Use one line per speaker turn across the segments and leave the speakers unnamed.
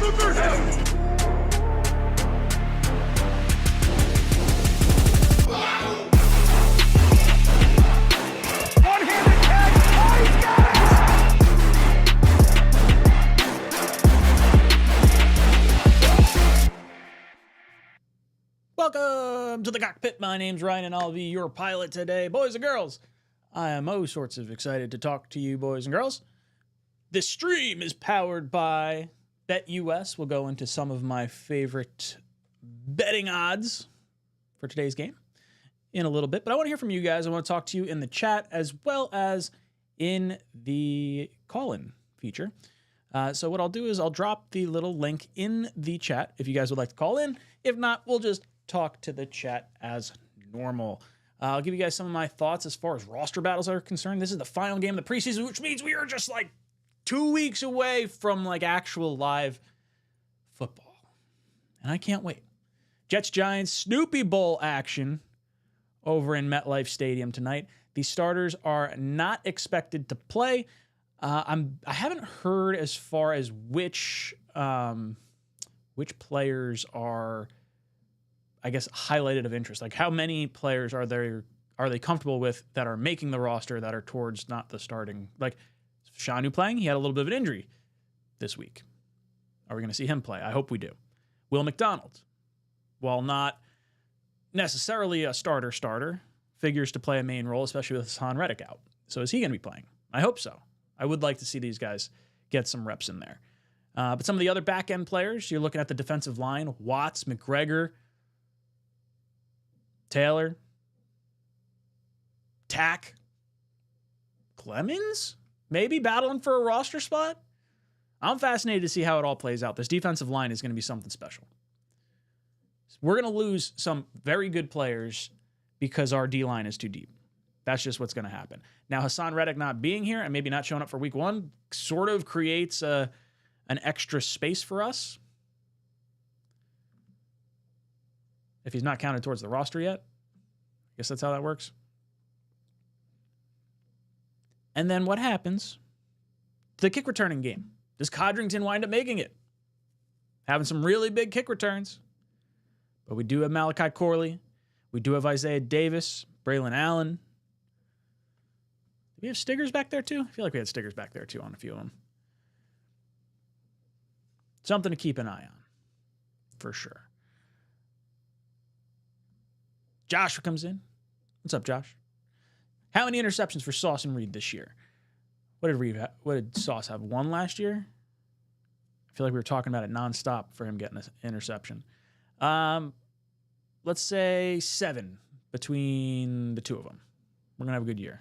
Welcome to the cockpit. My name's Ryan, and I'll be your pilot today. Boys and girls, I am oh sorts of excited to talk to you, boys and girls. This stream is powered by BetUS. We'll go into some of my favorite betting odds for today's game in a little bit, but I want to hear from you guys. I want to talk to you in the chat as well as in the call-in feature. So what I'll do is I'll drop the little link in the chat if you guys would like to call in. If not, we'll just talk to the chat as normal. I'll give you guys some of my thoughts as far as roster battles are concerned. This is the final game of the preseason, which means we are just like 2 weeks away from like actual live football. And I can't wait. Jets-Giants Snoopy Bowl action over in MetLife Stadium tonight. The starters are not expected to play. I haven't heard as far as which players are, I guess, highlighted of interest. Like how many players are they comfortable with that are making the roster that are towards not the starting? Like Shanu playing, he had a little bit of an injury this week. Are we going to see him play? I hope we do. Will McDonald, while not necessarily a starter, figures to play a main role, especially with Haason Reddick out. So is he going to be playing? I hope so. I would like to see these guys get some reps in there. But some of the other back-end players, you're looking at the defensive line, Watts, McGregor, Taylor, Tack, Clemens, maybe battling for a roster spot. I'm fascinated to see how it all plays out. This defensive line is going to be something special. We're going to lose some very good players because our D-line is too deep. That's just what's going to happen. Now, Haason Reddick not being here and maybe not showing up for week one sort of creates an extra space for us. If he's not counted towards the roster yet. I guess that's how that works. And then what happens to the kick returning game? Does Codrington wind up making it? Having some really big kick returns. But we do have Malachi Corley. We do have Isaiah Davis, Braylon Allen. Do we have Stiggers back there too? I feel like we had Stiggers back there too on a few of them. Something to keep an eye on, for sure. Joshua comes in. What's up, Josh? How many interceptions for Sauce and Reed this year? What did Sauce have? One last year? I feel like we were talking about it nonstop for him getting an interception. Let's say 7 between the two of them. We're going to have a good year.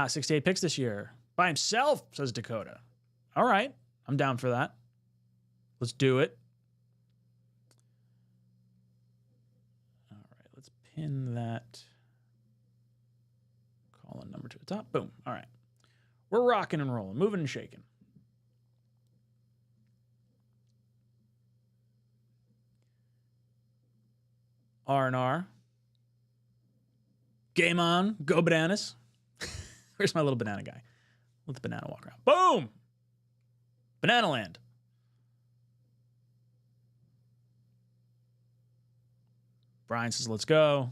68 picks this year. By himself, says Dakota. All right. I'm down for that. Let's do it. All right. Let's pin that call-in number to the top. Boom. All right. We're rocking and rolling, moving and shaking. R&R. Game on. Go bananas. Where's my little banana guy? Let the banana walk around. Boom! Banana land. Brian says, let's go.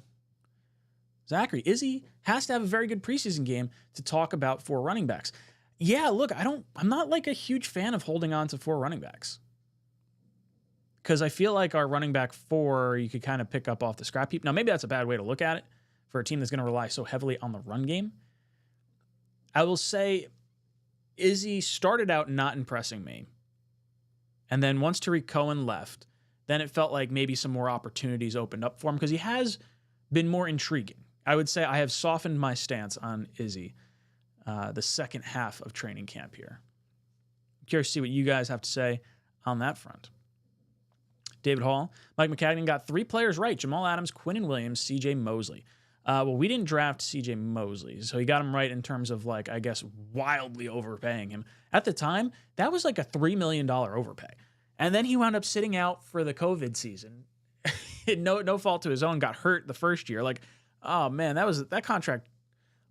Zachary, Izzy has to have a very good preseason game to talk about 4 running backs. Yeah, look, I'm not like a huge fan of holding on to 4 running backs. Because I feel like our running back 4, you could kind of pick up off the scrap heap. Now, maybe that's a bad way to look at it for a team that's going to rely so heavily on the run game. I will say Izzy started out not impressing me. And then once Tariq Cohen left, then it felt like maybe some more opportunities opened up for him because he has been more intriguing. I would say I have softened my stance on Izzy the second half of training camp here. I'm curious to see what you guys have to say on that front. David Hall, Mike McCagnon got 3 players right. Jamal Adams, Quinnen Williams, C.J. Mosley. Well, we didn't draft C.J. Mosley, so he got him right in terms of, like, I guess, wildly overpaying him. At the time, that was like a $3 million overpay. And then he wound up sitting out for the COVID season. no fault to his own, got hurt the first year. Like, oh, man, that contract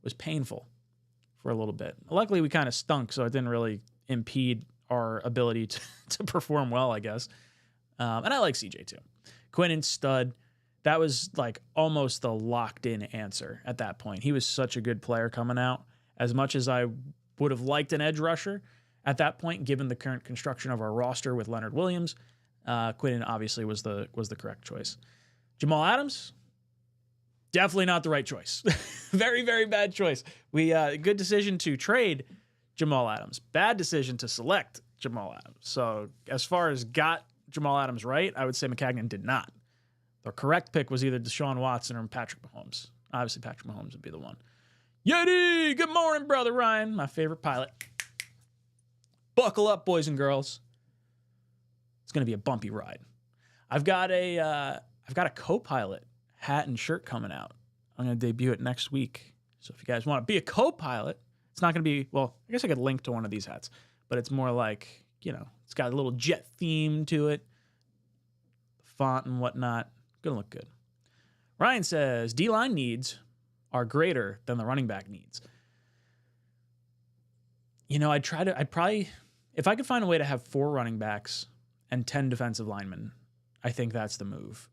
was painful for a little bit. Luckily, we kind of stunk, so it didn't really impede our ability to perform well, I guess. And I like CJ too. Quinnen stud. That was like almost the locked in answer at that point. He was such a good player coming out. As much as I would have liked an edge rusher at that point, given the current construction of our roster with Leonard Williams, Quinnen obviously was the correct choice. Jamal Adams, definitely not the right choice. Very, very bad choice. We good decision to trade Jamal Adams. Bad decision to select Jamal Adams. So as far as got Jamal Adams right, I would say Maccagnan did not. The correct pick was either Deshaun Watson or Patrick Mahomes. Obviously, Patrick Mahomes would be the one. Yeti, good morning, brother Ryan, my favorite pilot. Buckle up, boys and girls. It's going to be a bumpy ride. I've got a co-pilot hat and shirt coming out. I'm going to debut it next week. So if you guys want to be a co-pilot, it's not going to be, well, I guess I could link to one of these hats, but it's more like, it's got a little jet theme to it, font and whatnot. Going to look good. Ryan says, D-line needs are greater than the running back needs. I'd probably, if I could find a way to have 4 running backs and 10 defensive linemen, I think that's the move.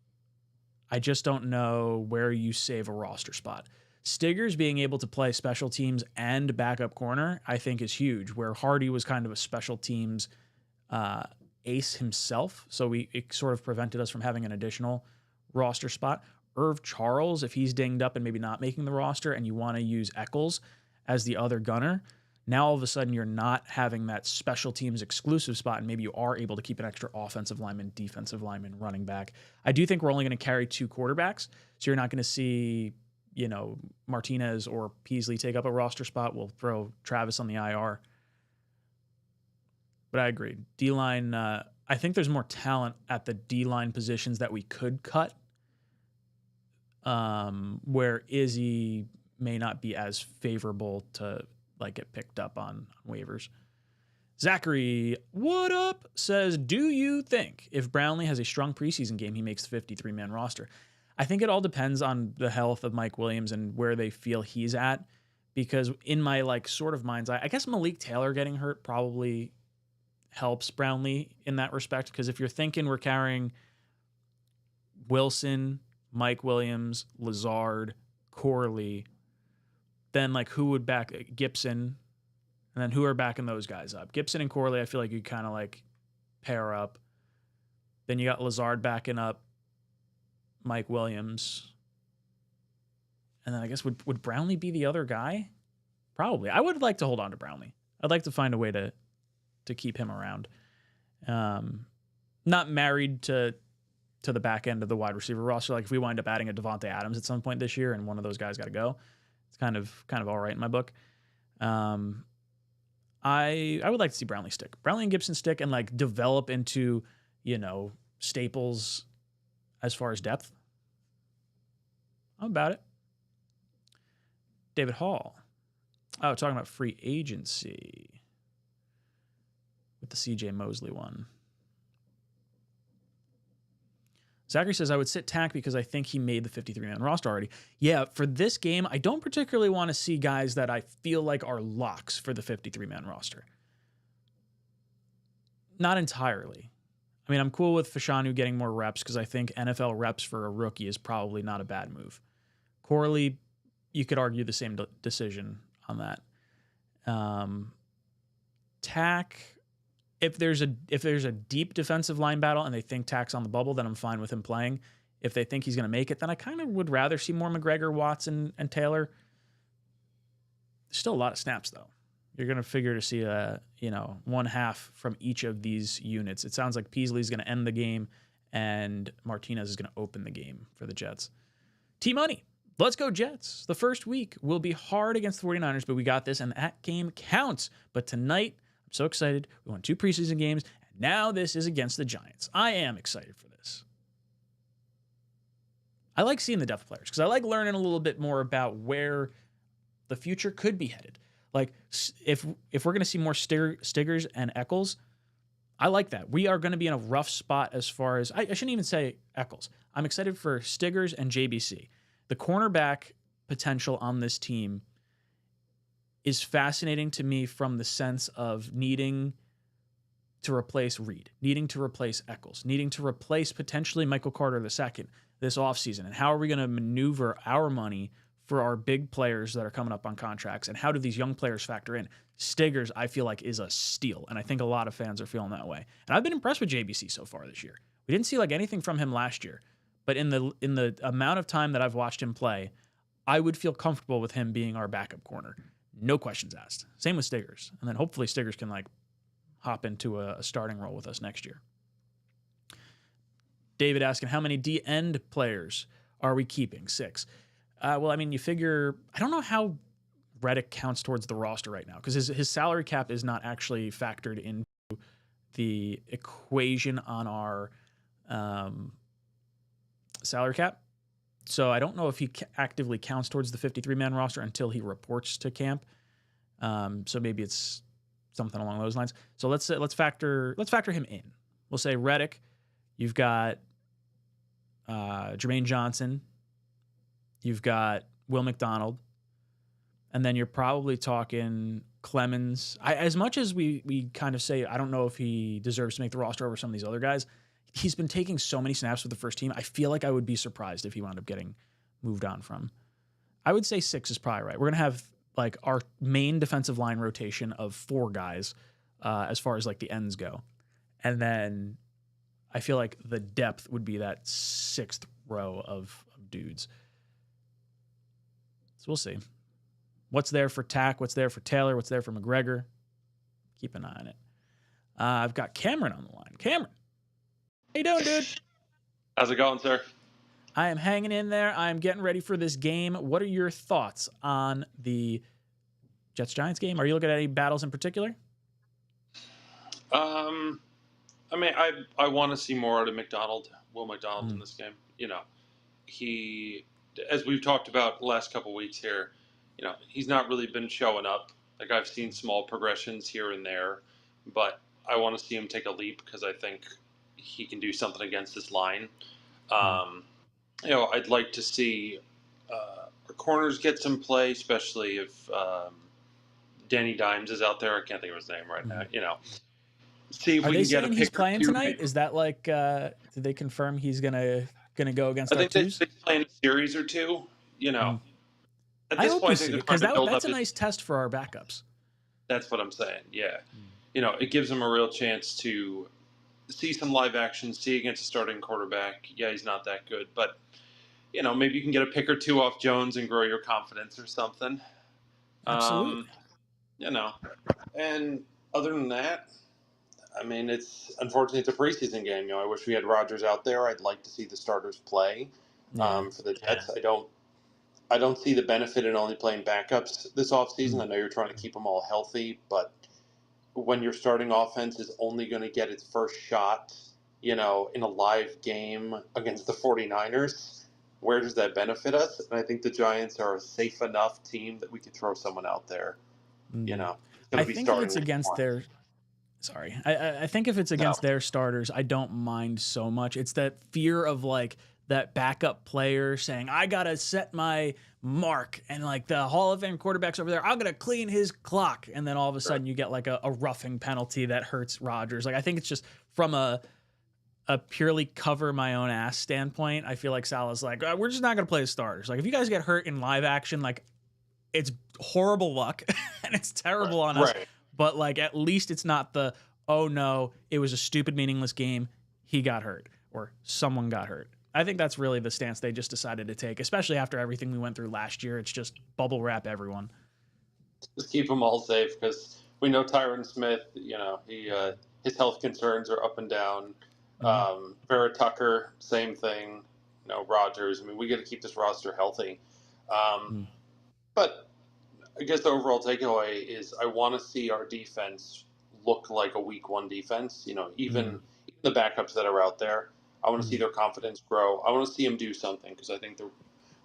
I just don't know where you save a roster spot. Stiggers being able to play special teams and backup corner, I think is huge, where Hardy was kind of a special teams ace himself. So it sort of prevented us from having an additional roster spot. Irv Charles, if he's dinged up and maybe not making the roster and you want to use Eccles as the other gunner, now all of a sudden you're not having that special teams exclusive spot, and maybe you are able to keep an extra offensive lineman, defensive lineman, running back. I do think we're only going to carry 2 quarterbacks, so you're not going to see, Martinez or Peasley take up a roster spot. We'll throw Travis on the IR. But I agree. D-line, I think there's more talent at the D-line positions that we could cut, where Izzy may not be as favorable to get picked up on waivers. Zachary, what up? Says, do you think if Brownlee has a strong preseason game, he makes the 53-man roster? I think it all depends on the health of Mike Williams and where they feel he's at, because in my sort of mind's eye, I guess Malik Taylor getting hurt probably helps Brownlee in that respect, because if you're thinking we're carrying Wilson, Mike Williams, Lazard, Corley, then who would back Gibson, and then who are backing those guys up? Gibson and Corley, I feel like you kind of pair up. Then you got Lazard backing up Mike Williams. And then I guess would Brownlee be the other guy? Probably. I would like to hold on to Brownlee. I'd like to find a way to keep him around. Not married to the back end of the wide receiver roster. If we wind up adding a Devontae Adams at some point this year and one of those guys got to go, it's kind of all right in my book. I would like to see Brownlee stick. Brownlee and Gibson stick and develop into, staples as far as depth. I'm about it. David Hall. Oh, talking about free agency with the CJ Mosley one. Zachary says, I would sit Tack because I think he made the 53-man roster already. Yeah, for this game, I don't particularly want to see guys that I feel like are locks for the 53-man roster. Not entirely. I mean, I'm cool with Fashanu getting more reps because I think NFL reps for a rookie is probably not a bad move. Corley, you could argue the same decision on that. Tack, if there's a deep defensive line battle and they think Tack's on the bubble, then I'm fine with him playing. If they think he's going to make it, then I kind of would rather see more McGregor, Watson, and Taylor. There's still a lot of snaps, though. You're going to figure to see one half from each of these units. It sounds like Peasley's going to end the game and Martinez is going to open the game for the Jets. T-Money. Let's go Jets. The first week will be hard against the 49ers, but we got this, and that game counts. But tonight, I'm so excited. We won 2 preseason games, and now this is against the Giants. I am excited for this. I like seeing the depth of players because I like learning a little bit more about where the future could be headed. If we're going to see more Stiggers and Eccles, I like that. We are going to be in a rough spot as far as, I shouldn't even say Eccles. I'm excited for Stiggers and JBC. The cornerback potential on this team is fascinating to me from the sense of needing to replace Reed, needing to replace Eccles, needing to replace potentially Michael Carter II this offseason. And how are we going to maneuver our money for our big players that are coming up on contracts? And how do these young players factor in? Stiggers, I feel like, is a steal. And I think a lot of fans are feeling that way. And I've been impressed with JBC so far this year. We didn't see like anything from him last year. But in the amount of time that I've watched him play, I would feel comfortable with him being our backup corner. No questions asked. Same with Stiggers. And then hopefully Stiggers can like hop into a starting role with us next year. David asking, how many D-end players are we keeping? 6. Well, I mean, you figure, I don't know how Reddick counts towards the roster right now because his salary cap is not actually factored into the equation on our salary cap. So I don't know if he actively counts towards the 53-man roster until he reports to camp. So maybe it's something along those lines. So let's factor him in. We'll say Reddick. You've got Jermaine Johnson. You've got Will McDonald. And then you're probably talking Clemens. As much as we kind of say, I don't know if he deserves to make the roster over some of these other guys, he's been taking so many snaps with the first team. I feel like I would be surprised if he wound up getting moved on from. I would say 6 is probably right. We're going to have like our main defensive line rotation of 4 guys as far as like the ends go. And then I feel like the depth would be that 6th row of dudes. So we'll see. What's there for Tack? What's there for Taylor? What's there for McGregor? Keep an eye on it. I've got Cameron on the line. Cameron. How you doing, dude?
How's it going, sir?
I am hanging in there. I am getting ready for this game. What are your thoughts on the Jets-Giants game? Are you looking at any battles in particular?
I mean, I want to see more out of Will McDonald in this game. You know, he, as we've talked about the last couple of weeks here, you know, he's not really been showing up. Like, I've seen small progressions here and there, but I want to see him take a leap because I think he can do something against this line. You know, I'd like to see our corners get some play, especially if Danny Dimes is out there. I can't think of his name right now. You know, see if
Are
we
they
can get a
saying
pick
he's playing
or 2.
tonight? Is that like, did they confirm he's gonna go against
I
our
think
twos?
they're playing a series or 2. You know, at
I
this
hope
point,
we
I think
see
they're
it because
trying to build
that's
up
a nice test for our backups.
That's what I'm saying. Yeah, you know, it gives them a real chance to see some live action, see against a starting quarterback. Yeah, he's not that good, but you know, maybe you can get a pick or 2 off Jones and grow your confidence or something.
Absolutely.
You know, and other than that, I mean, unfortunately it's a preseason game. You know, I wish we had Rodgers out there. I'd like to see the starters play for the Jets. I don't see the benefit in only playing backups this offseason. I know you're trying to keep them all healthy, but when your starting offense is only going to get its first shot, you know, in a live game against the 49ers, where does that benefit us? And I think the Giants are a safe enough team that we could throw someone out there. You know,
I think if it's against their I think if it's against their starters, I don't mind so much. It's that fear of like that backup player saying, I gotta set my mark, and like the Hall of Fame quarterback's over there, I'm gonna clean his clock, and then all of a sudden you get like a roughing penalty that hurts Rodgers. Like I think it's just from a purely cover my own ass standpoint. I feel like Salah's like, we're just not gonna play the starters. Like if you guys get hurt in live action, like it's horrible luck and it's terrible on us. But like at least it's not the, oh no, it was a stupid meaningless game, he got hurt or someone got hurt. I think that's really the stance they just decided to take, especially after everything we went through last year. It's just bubble wrap everyone.
Just keep them all safe because we know Tyron Smith, you know, his health concerns are up and down. Vera Tucker, same thing. You know, Rodgers. I mean, we got to keep this roster healthy. But I guess the overall takeaway is I want to see our defense look like a week 1 defense. You know, even the backups that are out there, I want to see their confidence grow. I want to see them do something because I think the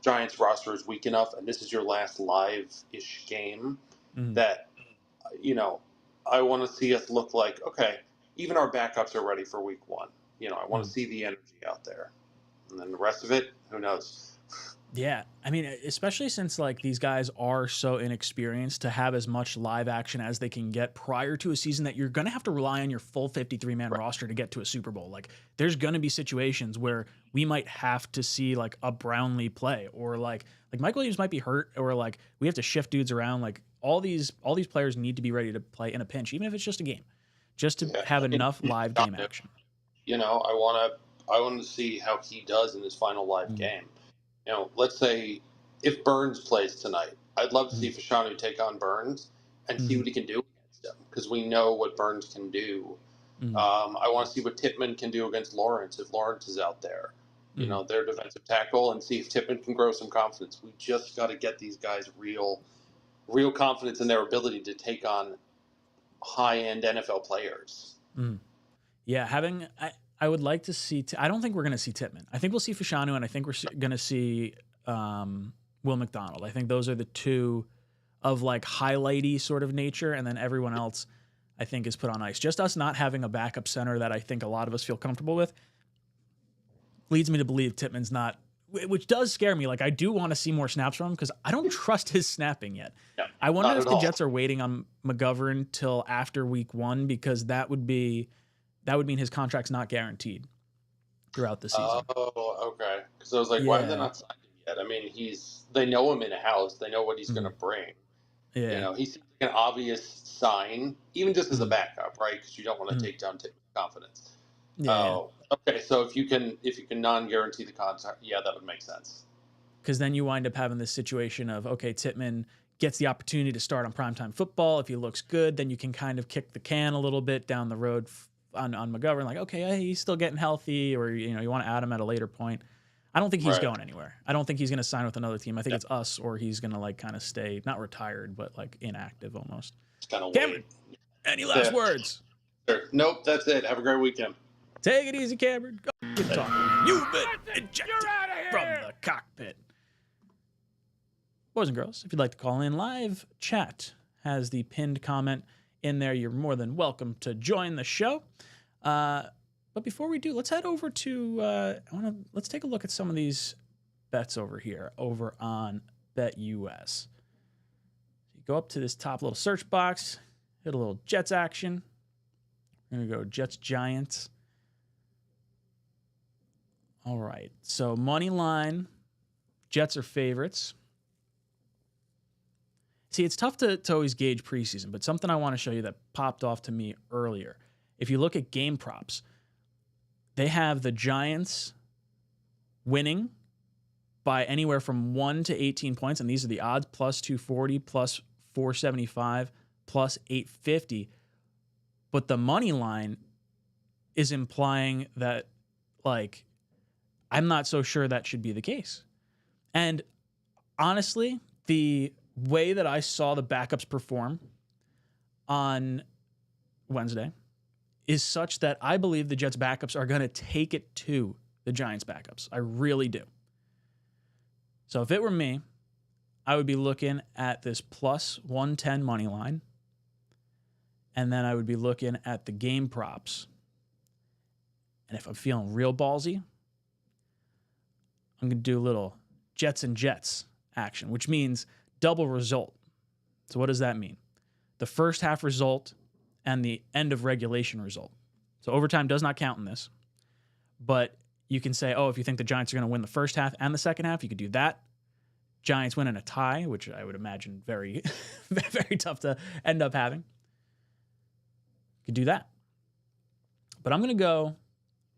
Giants roster is weak enough, and this is your last live-ish game that, you know, I want to see us look like, okay, even our backups are ready for week 1. You know, I want to see the energy out there. And then the rest of it, who knows?
Yeah, I mean, especially since like these guys are so inexperienced, to have as much live action as they can get prior to a season that you're going to have to rely on your full 53-man
Right.
roster to get to a Super Bowl. Like there's going to be situations where we might have to see like a Brownlee play, or like Mike Williams might be hurt, or like we have to shift dudes around. Like all these players need to be ready to play in a pinch, even if it's just a game, just to
Yeah.
have
I mean,
enough live game action.
I want to see how he does in his final live
Mm,
game. Let's say if Burns plays tonight, I'd love to see
mm,
Fashanu take on Burns and see
mm,
what he can do against him, because we know what Burns can do.
mm,
I want to see what Tippmann can do against Lawrence if Lawrence is out there.
mm.
Their defensive tackle, and see if Tippmann can grow some confidence. We just got to get these guys real confidence in their ability to take on high-end NFL players.
Mm. Yeah, I would like to see. I don't think we're going to see Tippmann. I think we'll see Fashanu, and I think we're going to see Will McDonald. I think those are the two of like highlighty sort of nature, and then everyone else I think is put on ice. Just us not having a backup center that I think a lot of us feel comfortable with leads me to believe Tippmann's not, which does scare me. Like I do want to see more snaps from him because I don't trust his snapping yet.
No,
I wonder
not
if
at
the
all.
Jets are waiting on McGovern till after week 1, because that would mean his contract's not guaranteed throughout the season.
Oh, okay. Because I was like, why have they
Yeah.
not signed him yet? I mean, they know him in a house. They know what he's going
Mhm.
to bring.
Yeah.
He seems like an obvious sign, even just as a
Mhm.
backup, right? Because you don't want to
Mhm.
take down Tippmann's confidence.
Yeah. Yeah.
Oh, okay. So if you can non-guarantee the contract, yeah, that would make sense.
Because then you wind up having this situation of, okay, Tippmann gets the opportunity to start on primetime football. If he looks good, then you can kind of kick the can a little bit down the road on McGovern. Like, okay, hey, he's still getting healthy, or you want to add him at a later point. I don't think he's
Right.
going anywhere. I don't think he's going to sign with another team. I think
Yeah.
it's us, or he's going to like kind of stay not retired, but like inactive almost.
Just kind of
Cameron,
wait.
any last words?
Sure. Nope. That's it. Have a great weekend.
Take it easy, Cameron. Go get talking. You've been ejected from the cockpit. Boys and girls, if you'd like to call in live, chat has the pinned comment in there. You're more than welcome to join the show. But before we do, let's head over to let's take a look at some of these bets over here over on BetUS. You go up to this top little search box, hit a little Jets action. We're gonna go Jets Giants. All right, so money line, Jets are favorites. See, it's tough to always gauge preseason, but something I want to show you that popped off to me earlier. If you look at game props, they have the Giants winning by anywhere from 1 to 18 points, and these are the odds: plus 240, plus 475, plus 850. But the money line is implying that, like, I'm not so sure that should be the case. And honestly, the way that I saw the backups perform on Wednesday is such that I believe the Jets backups are going to take it to the Giants backups. I really do. So if it were me, I would be looking at this plus 110 money line, and then I would be looking at the game props. And if I'm feeling real ballsy, I'm going to do a little Jets and Jets action, which means double result. So what does that mean? The first half result and the end of regulation result. So overtime does not count in this, but you can say, oh, if you think the Giants are going to win the first half and the second half, you could do that. Giants win in a tie, which I would imagine very, very tough to end up having. You could do that. But I'm going to go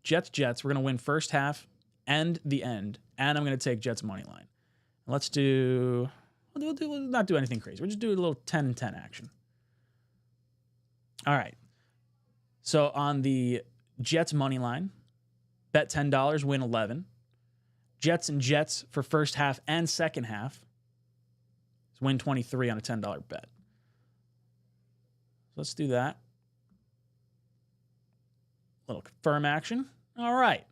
Jets. We're going to win first half and the end, and I'm going to take Jets money line. Let's do... We'll not do anything crazy. We'll just do a little 10 and 10 action. All right. So on the Jets money line, bet $10, win 11. Jets and Jets for first half and second half, win 23 on a $10 bet. So let's do that. Little confirm action. All right.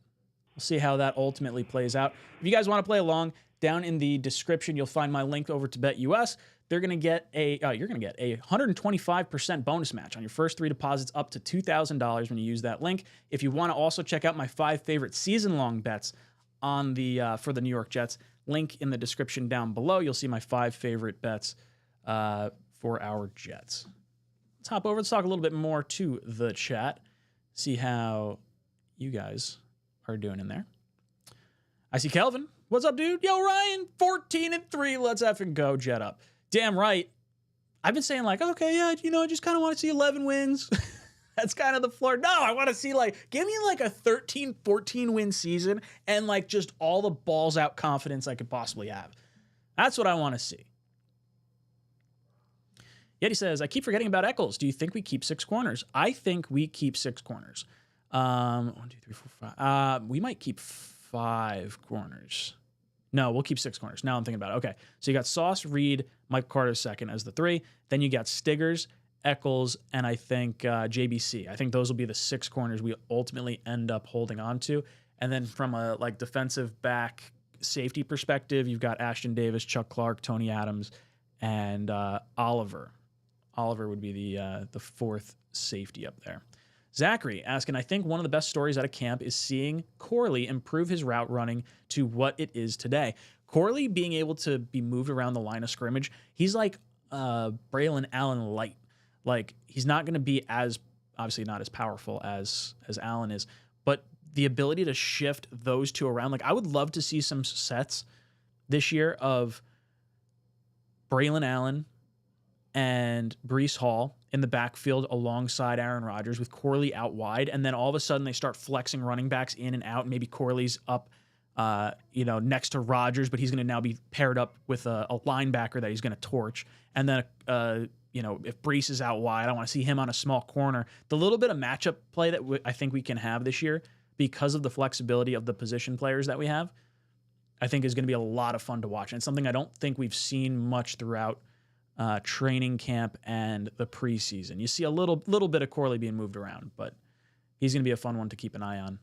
We'll see how that ultimately plays out. If you guys want to play along, down in the description, you'll find my link over to BetUS. You're going to get a 125% bonus match on your first 3 deposits up to $2,000 when you use that link. If you want to also check out my 5 favorite season-long bets on the for the New York Jets, Link in the description down below. You'll see my 5 favorite bets for our Jets. Let's hop over. Let's talk a little bit more to the chat. See how you guys are doing in there. I see Kelvin. What's up, dude? Yo, Ryan, 14-3. Let's effing go, Jet up. Damn right. I've been saying like, okay, yeah, I just kind of want to see 11 wins. That's kind of the floor. No, I want to see give me a 13, 14 win season and just all the balls out confidence I could possibly have. That's what I want to see. Yeti says, I keep forgetting about Eccles. Do you think we keep 6 corners? I think we keep 6 corners. 1, 2, 3, 4, 5. We might keep 5 corners. No, we'll keep 6 corners. Now I'm thinking about it. Okay, so you got Sauce, Reed, Mike Carter second as the 3. Then you got Stiggers, Eccles, and I think JBC. I think those will be the 6 corners we ultimately end up holding on to. And then from a defensive back safety perspective, you've got Ashton Davis, Chuck Clark, Tony Adams, and Oliver. Oliver would be the 4th safety up there. Zachary asking, I think one of the best stories out of camp is seeing Corley improve his route running to what it is today. Corley being able to be moved around the line of scrimmage, he's like Braylon Allen light. He's not going to be obviously not as powerful as Allen is, but the ability to shift those two around. I would love to see some sets this year of Braylon Allen and Breece Hall in the backfield alongside Aaron Rodgers with Corley out wide. And then all of a sudden they start flexing running backs in and out. Maybe Corley's up, next to Rodgers, but he's going to now be paired up with a linebacker that he's going to torch. And then, if Breece is out wide, I want to see him on a small corner. The little bit of matchup play that I think we can have this year because of the flexibility of the position players that we have, I think is going to be a lot of fun to watch. And it's something I don't think we've seen much throughout training camp and the preseason. You see a little bit of Corley being moved around, but he's going to be a fun one to keep an eye on.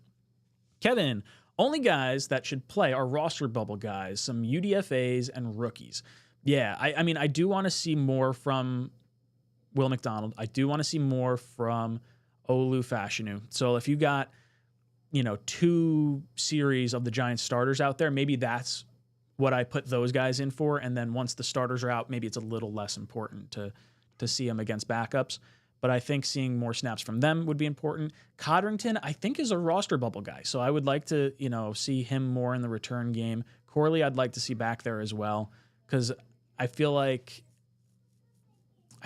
Kevin, only guys that should play are roster bubble guys, some UDFAs and rookies. Yeah, I mean, I do want to see more from Will McDonald. I do want to see more from Olu Fashanu. So if you got, 2 series of the Giants starters out there, maybe that's what I put those guys in for. And then once the starters are out, maybe it's a little less important to see them against backups. But I think seeing more snaps from them would be important. Codrington, I think, is a roster bubble guy. So I would like to, see him more in the return game. Corley, I'd like to see back there as well. Because I feel like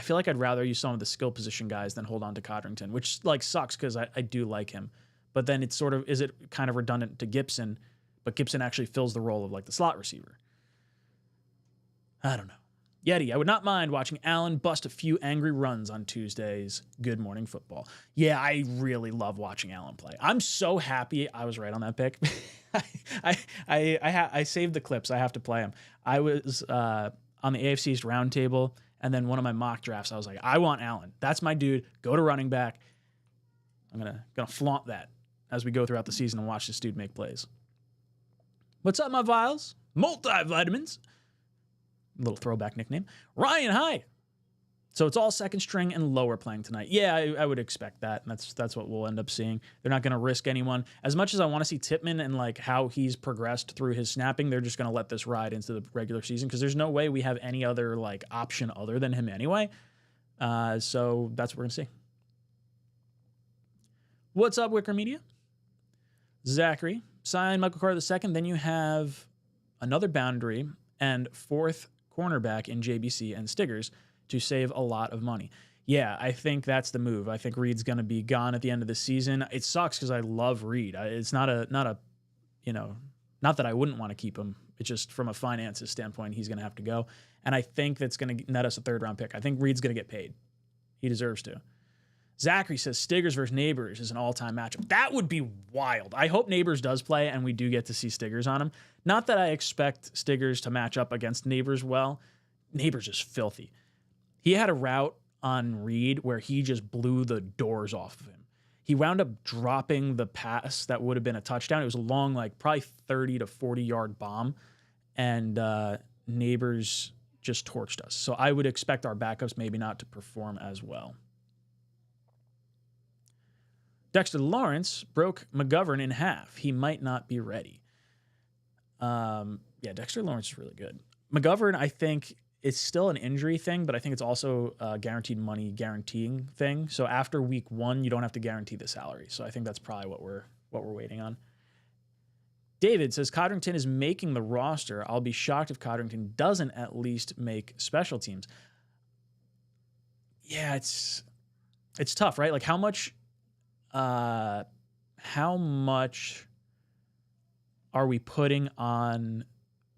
I'd rather use some of the skill position guys than hold on to Codrington, which sucks because I do like him. But then it's is it kind of redundant to Gibson? But Gibson actually fills the role of the slot receiver. I don't know. Yeti, I would not mind watching Allen bust a few angry runs on Tuesday's Good Morning Football. Yeah, I really love watching Allen play. I'm so happy I was right on that pick. I saved the clips. I have to play them. I was on the AFC East roundtable, and then one of my mock drafts, I was like, I want Allen. That's my dude. Go to running back. I'm gonna flaunt that as we go throughout the season and watch this dude make plays. What's up, my vials? Multivitamins. Little throwback nickname. Ryan, hi. So it's all second string and lower playing tonight. Yeah, I would expect that. And that's what we'll end up seeing. They're not going to risk anyone. As much as I want to see Tippmann and how he's progressed through his snapping, they're just going to let this ride into the regular season because there's no way we have any other option other than him anyway. So that's what we're going to see. What's up, Wicker Media? Zachary. Sign Michael Carter II. Then you have another boundary and 4th cornerback in JBC and Stiggers to save a lot of money. Yeah, I think that's the move. I think Reed's going to be gone at the end of the season. It sucks because I love Reed. It's not that I wouldn't want to keep him. It's just from a finances standpoint, he's going to have to go. And I think that's going to net us a 3rd-round pick. I think Reed's going to get paid. He deserves to. Zachary says Stiggers versus Neighbors is an all-time matchup. That would be wild. I hope Neighbors does play and we do get to see Stiggers on him. Not that I expect Stiggers to match up against Neighbors well. Neighbors is filthy. He had a route on Reed where he just blew the doors off of him. He wound up dropping the pass that would have been a touchdown. It was a long, probably 30 to 40-yard bomb, and Neighbors just torched us. So I would expect our backups maybe not to perform as well. Dexter Lawrence broke McGovern in half. He might not be ready. Yeah, Dexter Lawrence is really good. McGovern, I think it's still an injury thing, but I think it's also a guaranteed money guaranteeing thing. So after week 1, you don't have to guarantee the salary. So I think that's probably what we're waiting on. David says Codrington is making the roster. I'll be shocked if Codrington doesn't at least make special teams. Yeah, it's tough, right? Like how much are we putting on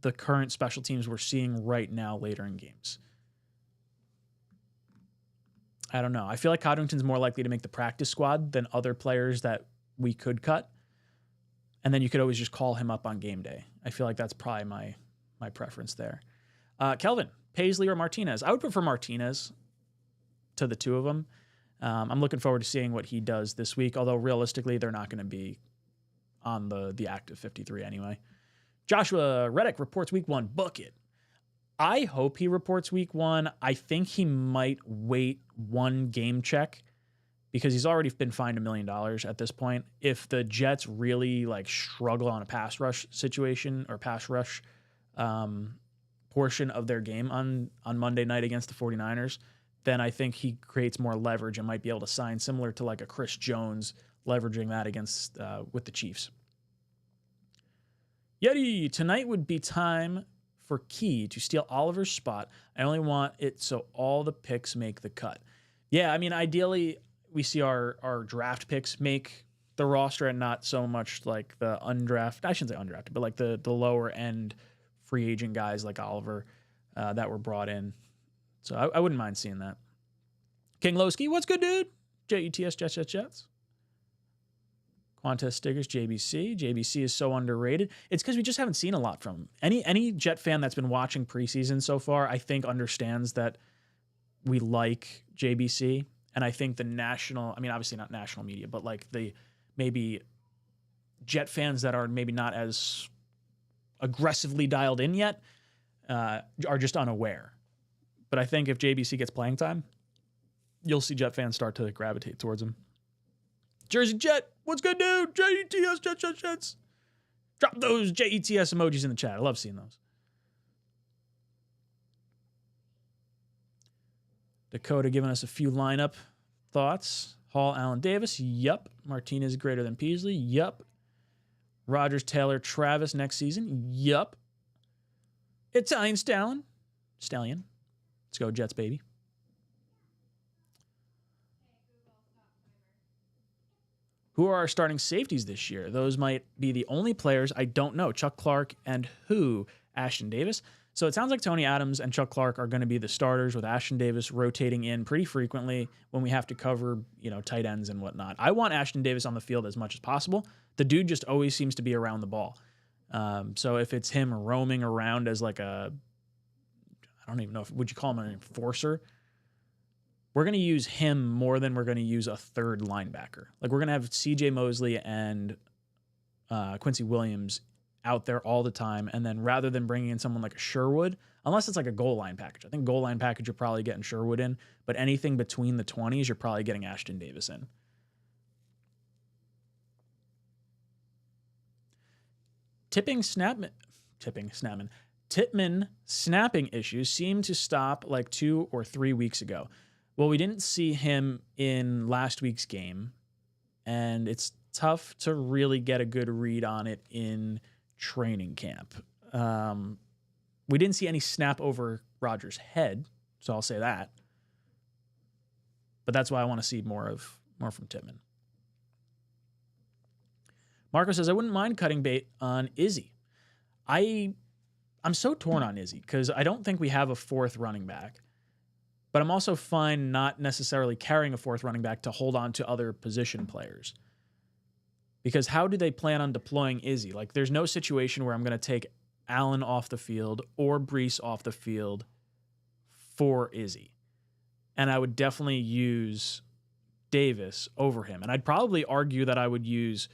the current special teams we're seeing right now later in games? I don't know. I feel like Codrington's more likely to make the practice squad than other players that we could cut. And then you could always just call him up on game day. I feel like that's probably my preference there. Kelvin, Paisley or Martinez? I would prefer Martinez to the two of them. I'm looking forward to seeing what he does this week, although realistically, they're not going to be on the active 53 anyway. Joshua Reddick reports week 1. Book it. I hope he reports week 1. I think he might wait one game check because he's already been fined $1 million at this point. If the Jets really like struggle on a pass rush situation or pass rush portion of their game on Monday night against the 49ers, then I think he creates more leverage and might be able to sign similar to like a Chris Jones leveraging that against with the Chiefs. Yeti, tonight would be time for Key to steal Oliver's spot. I only want it so all the picks make the cut. Yeah, I mean, ideally, we see our draft picks make the roster and not so much like the undrafted, I shouldn't say undrafted, but like the lower end free agent guys like Oliver that were brought in. So I wouldn't mind seeing that. King Lowski, what's good, dude? JETS, Jets. Qantas Stickers, JBC. JBC is so underrated. It's because we just haven't seen a lot from him. Any Jet fan that's been watching preseason so far, I think understands that we like JBC. And I think the national, I mean, obviously not national media, but like the maybe Jet fans that are maybe not as aggressively dialed in yet are just unaware. But I think if JBC gets playing time, you'll see Jet fans start to gravitate towards him. Jersey Jet, what's good, dude? JETS, Jets. Drop those JETS emojis in the chat. I love seeing those. Dakota giving us a few lineup thoughts. Hall, Allen Davis. Yup. Martinez greater than Peasley. Yup. Rogers, Taylor, Travis next season. Yup. Italian Stallion. Let's go, Jets, baby. Who are our starting safeties this year? Those might be the only players I don't know. Chuck Clark and who? Ashton Davis. So it sounds like Tony Adams and Chuck Clark are going to be the starters with Ashton Davis rotating in pretty frequently when we have to cover, tight ends and whatnot. I want Ashton Davis on the field as much as possible. The dude just always seems to be around the ball. So if it's him roaming around as like I don't even know, would you call him an enforcer? We're going to use him more than we're going to use a third linebacker. Like we're going to have CJ Mosley and Quincy Williams out there all the time. And then rather than bringing in someone like a Sherwood, unless it's like a goal line package, I think goal line package, you're probably getting Sherwood in, but anything between the 20s, you're probably getting Ashton Davis in. Tippmann snapping issues seemed to stop like 2 or 3 weeks ago. Well, we didn't see him in last week's game, and it's tough to really get a good read on it in training camp. We didn't see any snap over Rodgers' head, so I'll say that. But that's why I want to see more from Tippmann. Marco says, I wouldn't mind cutting bait on Izzy. I'm so torn on Izzy because I don't think we have a fourth running back. But I'm also fine not necessarily carrying a fourth running back to hold on to other position players. Because how do they plan on deploying Izzy? Like, there's no situation where I'm going to take Allen off the field or Breece off the field for Izzy. And I would definitely use Davis over him. And I'd probably argue that I would use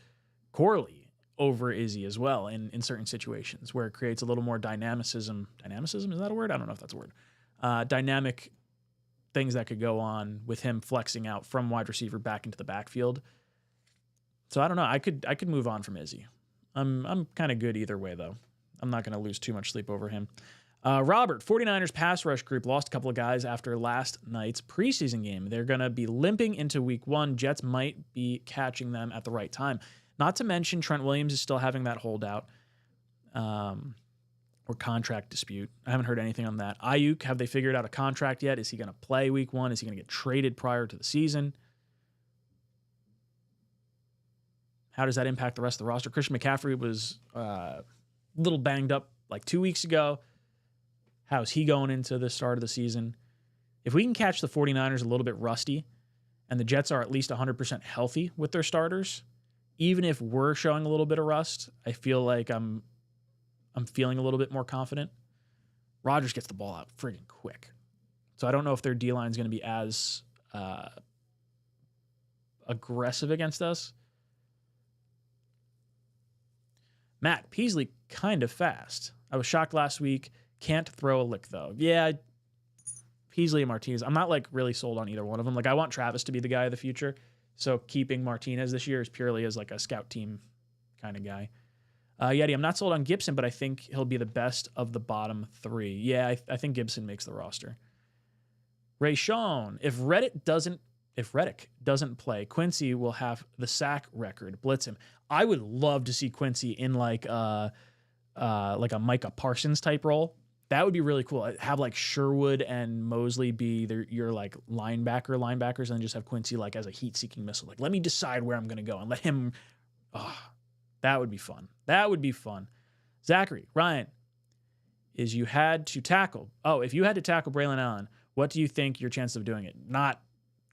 Corley over Izzy as well in certain situations where it creates a little more dynamicism. Dynamicism, is that a word? I don't know if that's a word. Dynamic things that could go on with him flexing out from wide receiver back into the backfield. So I don't know. I could move on from Izzy. I'm kind of good either way though. I'm not going to lose too much sleep over him. Robert, 49ers pass rush group lost a couple of guys after last night's preseason game. They're going to be limping into week 1. Jets might be catching them at the right time. Not to mention Trent Williams is still having that holdout or contract dispute. I haven't heard anything on that. Ayuk, have they figured out a contract yet? Is he going to play week 1? Is he going to get traded prior to the season? How does that impact the rest of the roster? Christian McCaffrey was a little banged up like 2 weeks ago. How's he going into the start of the season? If we can catch the 49ers a little bit rusty and the Jets are at least 100% healthy with their starters, even if we're showing a little bit of rust, I feel like I'm feeling a little bit more confident. Rodgers gets the ball out friggin' quick. So I don't know if their D-line is going to be as aggressive against us. Matt, Peasley kind of fast. I was shocked last week. Can't throw a lick, though. Yeah, Peasley and Martinez. I'm not like really sold on either one of them. Like I want Travis to be the guy of the future. So keeping Martinez this year is purely as like a scout team kind of guy. Yeti, I'm not sold on Gibson, but I think he'll be the best of the bottom 3. Yeah, I think Gibson makes the roster. Ray Sean, if Reddick doesn't play, Quincy will have the sack record. Blitz him. I would love to see Quincy in like a Micah Parsons type role. That would be really cool. Have like Sherwood and Mosley be your like linebackers, and then just have Quincy like as a heat-seeking missile. Like, let me decide where I'm going to go and let him. Oh, that would be fun. That would be fun. Zachary, Ryan, if you had to tackle Braylon Allen, what do you think your chances of doing it? Not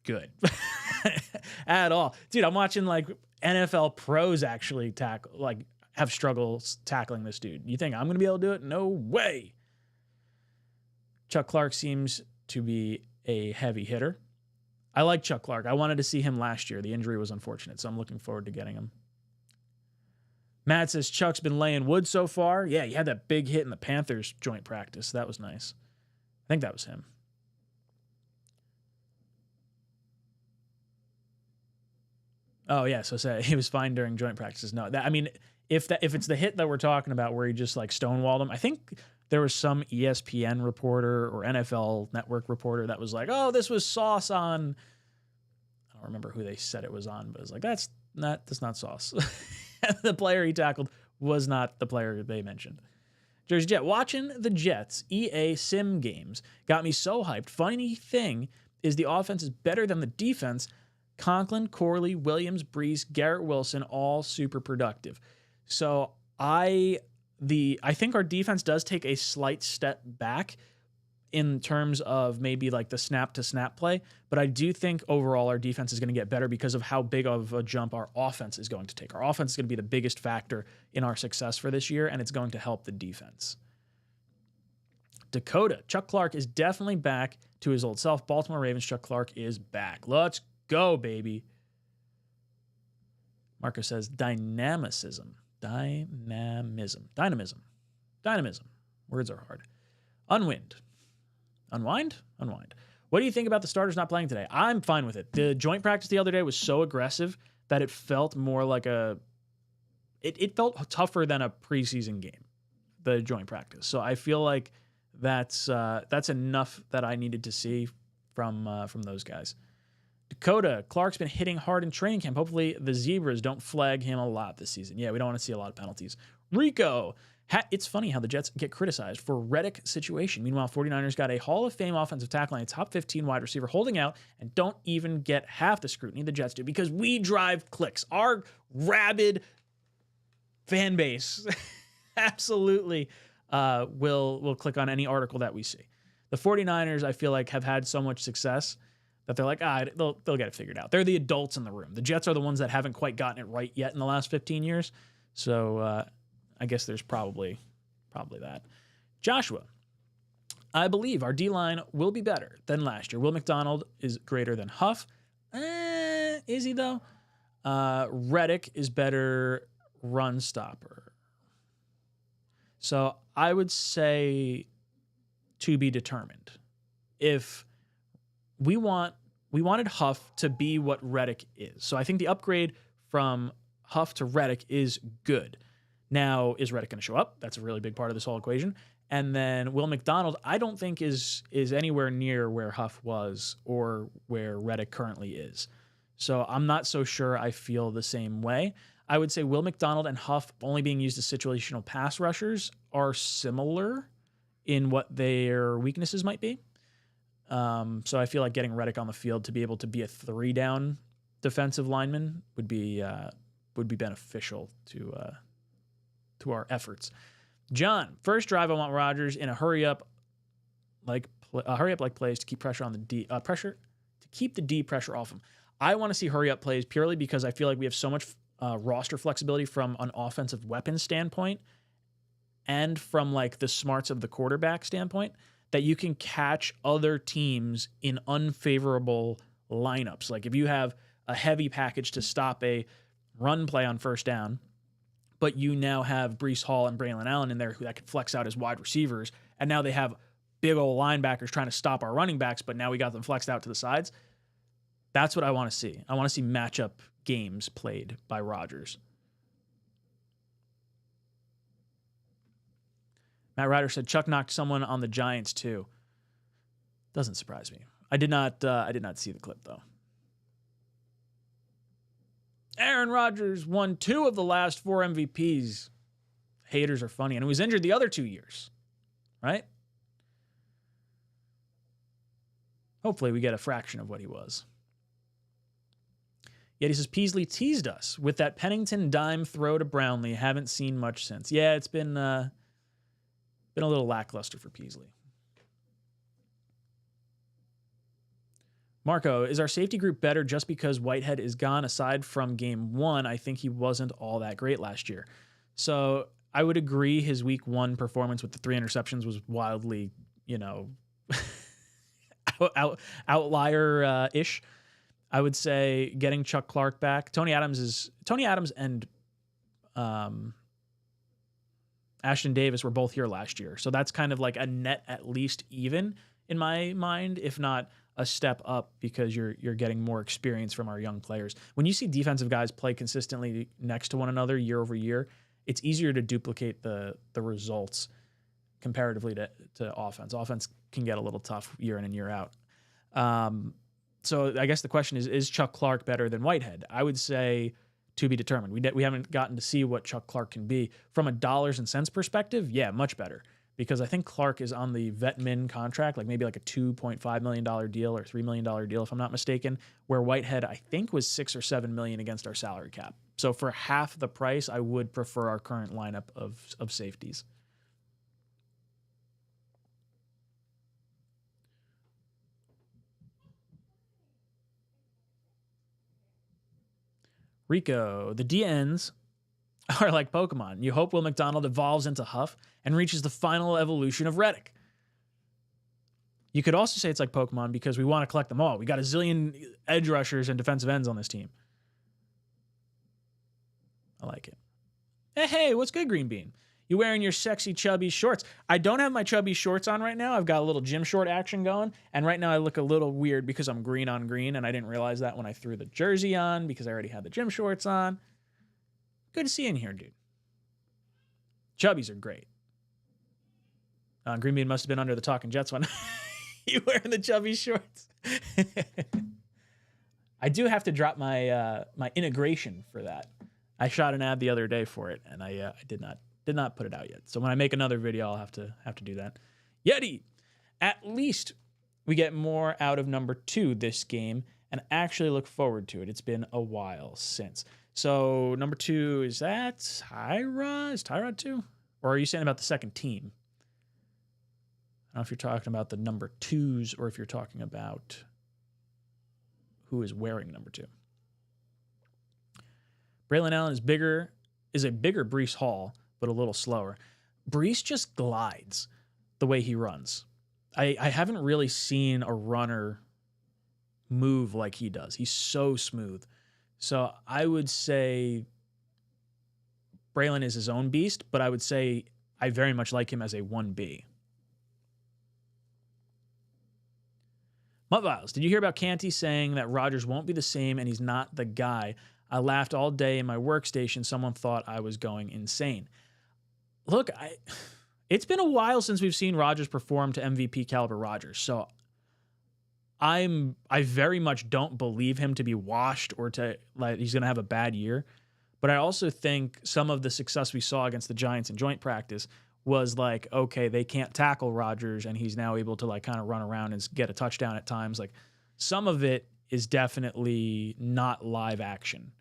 good at all. Dude, I'm watching like NFL pros actually have struggles tackling this dude. You think I'm going to be able to do it? No way. Chuck Clark seems to be a heavy hitter. I like Chuck Clark. I wanted to see him last year. The injury was unfortunate, so I'm looking forward to getting him. Matt says Chuck's been laying wood so far. Yeah, he had that big hit in the Panthers joint practice. That was nice. I think that was him. Oh, yeah, so say he was fine during joint practices. No, if it's the hit that we're talking about where he just like stonewalled him, I think there was some ESPN reporter or NFL Network reporter that was like, oh, this was sauce on. I don't remember who they said it was on, but it was like, that's not sauce. The player he tackled was not the player they mentioned. Jersey Jet, watching the Jets EA sim games got me so hyped. Funny thing is the offense is better than the defense. Conklin, Corley, Williams, Brees, Garrett Wilson, all super productive. So I think our defense does take a slight step back in terms of maybe like the snap to snap play, but I do think overall our defense is going to get better because of how big of a jump our offense is going to take. Our offense is going to be the biggest factor in our success for this year, and it's going to help the defense. Dakota, Chuck Clark is definitely back to his old self. Baltimore Ravens, Chuck Clark is back. Let's go, baby. Marco says dynamism. Words are hard. Unwind. What do you think about the starters not playing today? I'm fine with it. The joint practice the other day was so aggressive that it felt more like it felt tougher than a preseason game, the joint practice. So I feel like that's enough that I needed to see from those guys. Dakota, Clark's been hitting hard in training camp. Hopefully the Zebras don't flag him a lot this season. Yeah, we don't want to see a lot of penalties. Rico, it's funny how the Jets get criticized for Reddick situation. Meanwhile, 49ers got a Hall of Fame offensive tackle and a top 15 wide receiver holding out and don't even get half the scrutiny the Jets do because we drive clicks. Our rabid fan base absolutely will click on any article that we see. The 49ers, I feel like, have had so much success that they're like, they'll get it figured out. They're the adults in the room. The Jets are the ones that haven't quite gotten it right yet in the last 15 years. So I guess there's probably that. Joshua, I believe our D-line will be better than last year. Will McDonald is greater than Huff. Is he, though? Reddick is better run stopper. So I would say to be determined. If we wanted Huff to be what Reddick is. So I think the upgrade from Huff to Reddick is good. Now, is Reddick going to show up? That's a really big part of this whole equation. And then Will McDonald, I don't think is anywhere near where Huff was or where Reddick currently is. So I'm not so sure I feel the same way. I would say Will McDonald and Huff only being used as situational pass rushers are similar in what their weaknesses might be. So I feel like getting Reddick on the field to be able to be a 3-down defensive lineman would be beneficial to our efforts. John, first drive, I want Rodgers in a hurry up like plays to keep pressure on the D keep the D pressure off him. I want to see hurry up plays purely because I feel like we have so much roster flexibility from an offensive weapon standpoint and from like the smarts of the quarterback standpoint that you can catch other teams in unfavorable lineups. Like if you have a heavy package to stop a run play on first down, but you now have Breece Hall and Braylon Allen in there that could flex out as wide receivers, and now they have big old linebackers trying to stop our running backs, but now we got them flexed out to the sides. That's what I want to see. I want to see matchup games played by Rodgers. Matt Ryder said Chuck knocked someone on the Giants too. Doesn't surprise me. I did not see the clip though. Aaron Rodgers won 2 of the last 4 MVPs. Haters are funny. And he was injured the other 2 years, right? Hopefully we get a fraction of what he was. Yet he says Peasley teased us with that Pennington dime throw to Brownlee. Haven't seen much since. Yeah, it's been a little lackluster for Peasley. Marco, is our safety group better just because Whitehead is gone? Aside from game 1, I think he wasn't all that great last year. So I would agree his week 1 performance with the 3 interceptions was wildly, outlier-ish. I would say getting Chuck Clark back. Tony Adams and Ashton Davis were both here last year. So that's kind of like a net at least even in my mind, if not a step up, because you're getting more experience from our young players. When you see defensive guys play consistently next to one another year over year, it's easier to duplicate the results comparatively to offense. Offense can get a little tough year in and year out. So I guess the question is Chuck Clark better than Whitehead? I would say to be determined. We haven't gotten to see what Chuck Clark can be. From a dollars and cents perspective, yeah, much better. Because I think Clark is on the vet min contract, like maybe like a $2.5 million deal or $3 million deal, if I'm not mistaken, where Whitehead, I think, was $6 or $7 million against our salary cap. So for half the price, I would prefer our current lineup of safeties. Rico, the DNs are like Pokemon. You hope Will McDonald evolves into Huff and reaches the final evolution of Reddick. You could also say it's like Pokemon because we want to collect them all. We got a zillion edge rushers and defensive ends on this team. I like it. Hey, what's good, Green Bean? You wearing your sexy chubby shorts? I don't have my chubby shorts on right now. I've got a little gym short action going. And right now I look a little weird because I'm green on green. And I didn't realize that when I threw the jersey on because I already had the gym shorts on. Good to see you in here, dude. Chubbies are great. Green Bean must have been under the Talking Jets one. You wearing the chubby shorts? I do have to drop my my integration for that. I shot an ad the other day for it, and I did not put it out yet. So when I make another video, I'll have to do that. Yeti, at least we get more out of number 2 this game, and actually look forward to it. It's been a while since. So number 2, is that Tyra? Is Tyrod 2? Or are you saying about the second team? I don't know if you're talking about the number 2s or if you're talking about who is wearing number 2. Braylon Allen is a bigger Breece Hall, but a little slower. Breece just glides the way he runs. I haven't really seen a runner move like he does. He's so smooth. So I would say Braylon is his own beast, but I would say I very much like him as a 1B. Mutt Viles, did you hear about Canty saying that Rodgers won't be the same and he's not the guy? I laughed all day in my workstation. Someone thought I was going insane. Look, it's been a while since we've seen Rodgers perform to MVP caliber Rodgers. So I very much don't believe him to be washed or to like he's going to have a bad year. But I also think some of the success we saw against the Giants in joint practice was like, okay, they can't tackle Rodgers, and he's now able to like kind of run around and get a touchdown at times. Like some of it is definitely not live action.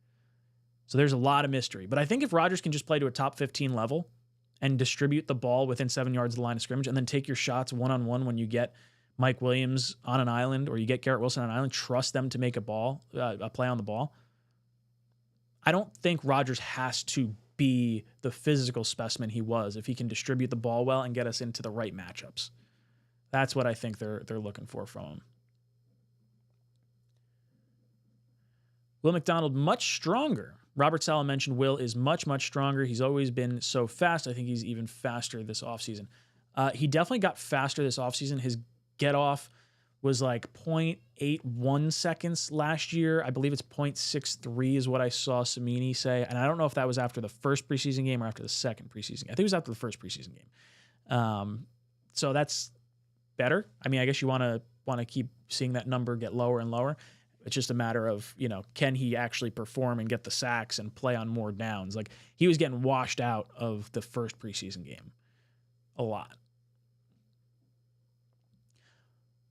So there's a lot of mystery. But I think if Rodgers can just play to a top 15 level and distribute the ball within 7 yards of the line of scrimmage and then take your shots one-on-one when you get Mike Williams on an island or you get Garrett Wilson on an island, trust them to make a play on the ball. I don't think Rodgers has to be the physical specimen he was if he can distribute the ball well and get us into the right matchups. That's what I think they're looking for from him. Will McDonald, much stronger. Robert Sala mentioned Will is much, much stronger. He's always been so fast. I think he's even faster this offseason. He definitely got faster this offseason. His get-off was like 0.81 seconds last year. I believe it's 0.63 is what I saw Samini say. And I don't know if that was after the first preseason game or after the second preseason game. I think it was after the first preseason game. So that's better. I mean, I guess you want to keep seeing that number get lower and lower. It's just a matter of, can he actually perform and get the sacks and play on more downs? Like he was getting washed out of the first preseason game a lot.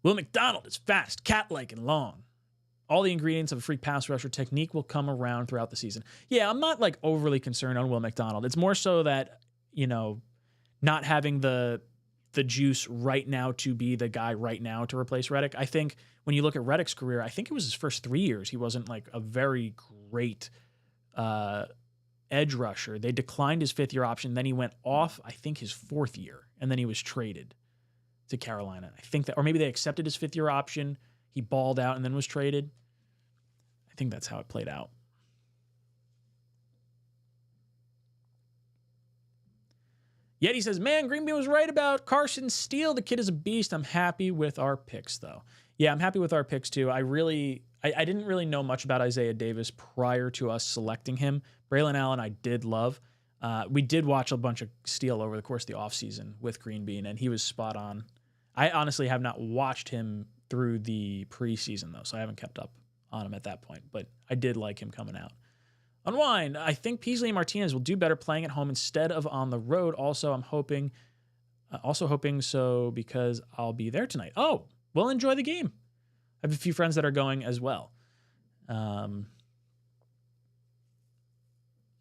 Will McDonald is fast, cat-like, and long. All the ingredients of a freak pass rusher technique will come around throughout the season. Yeah, I'm not like overly concerned on Will McDonald. It's more so that, not having the juice right now to be the guy right now to replace Reddick. I think when you look at Reddick's career, I think it was his first 3 years. He wasn't like a very great edge rusher. They declined his 5th-year option. Then he went off, I think, his 4th year, and then he was traded to Carolina. I think that, or maybe they accepted his 5th-year option. He balled out and then was traded. I think that's how it played out. Yet he says, man, Green Bay was right about Carson Steele. The kid is a beast. I'm happy with our picks, though. Yeah, I'm happy with our picks, too. I didn't really know much about Isaiah Davis prior to us selecting him. Braylon Allen I did love. We did watch a bunch of Steele over the course of the offseason with Green Bean, and he was spot on. I honestly have not watched him through the preseason, though, so I haven't kept up on him at that point. But I did like him coming out. Unwind. I think Peasley and Martinez will do better playing at home instead of on the road. Also, I'm hoping so because I'll be there tonight. Oh, we'll enjoy the game. I have a few friends that are going as well. Yeah,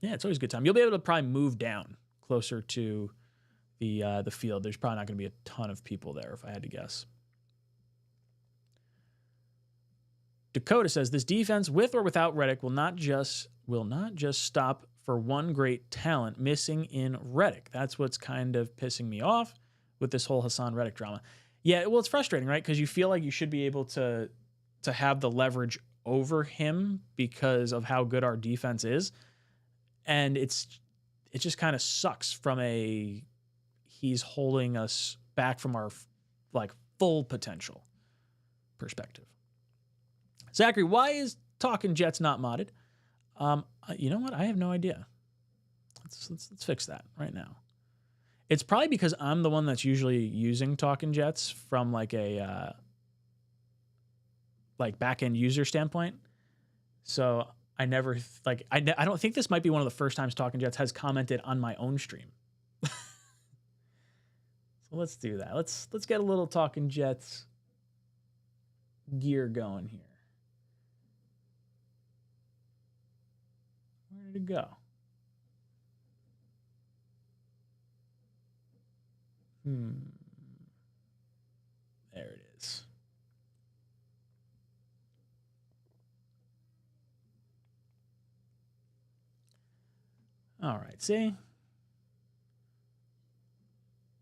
it's always a good time. You'll be able to probably move down closer to the field. There's probably not going to be a ton of people there, if I had to guess. Dakota says this defense, with or without Reddick, will not just stop for one great talent missing in Reddick. That's what's kind of pissing me off with this whole Hassan Reddick drama. Yeah, well, it's frustrating, right? Because you feel like you should be able to have the leverage over him because of how good our defense is. And it just kind of sucks from he's holding us back from our like full potential perspective. Zachary, why is Talking Jets not modded? You know what? I have no idea. Let's fix that right now. It's probably because I'm the one that's usually using Talking Jets from like a back-end user standpoint. So I never I don't think this might be one of the first times Talking Jets has commented on my own stream. So let's do that. Let's get a little Talking Jets gear going here. Where did it go? There it is. All right, see?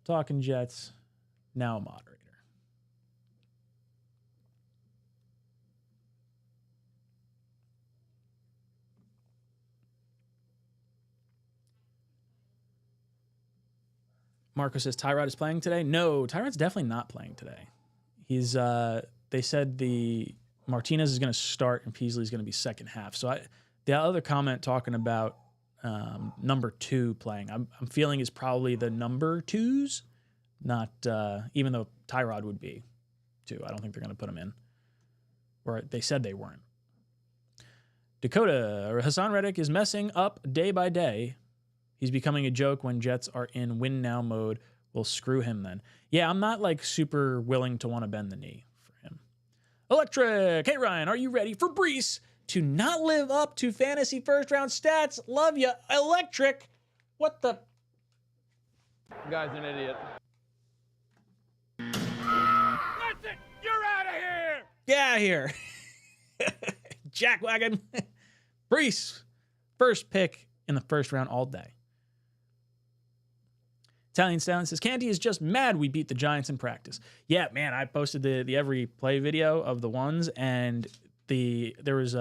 Talking Jets, now a moderator. Marco says Tyrod is playing today. No, Tyrod's definitely not playing today. He's they said the Martinez is going to start and Peasley is going to be second half. So The other comment talking about number 2 playing, I'm feeling is probably the number 2s, not even though Tyrod would be 2. I don't think they're going to put him in. Or they said they weren't. Dakota, Hassan Reddick is messing up day by day. He's becoming a joke when Jets are in win now mode. We'll screw him then. Yeah, I'm not like super willing to want to bend the knee for him. Electric. Hey, Ryan, are you ready for Brees to not live up to fantasy first round stats? Love ya. Electric. What the?
Guy's an idiot.
That's it. You're out of here.
Get out of here. Jackwagon. Brees. First pick in the first round all day. Italian Stallion says, Canty is just mad we beat the Giants in practice. Yeah, man, I posted the every play video of the ones, and there was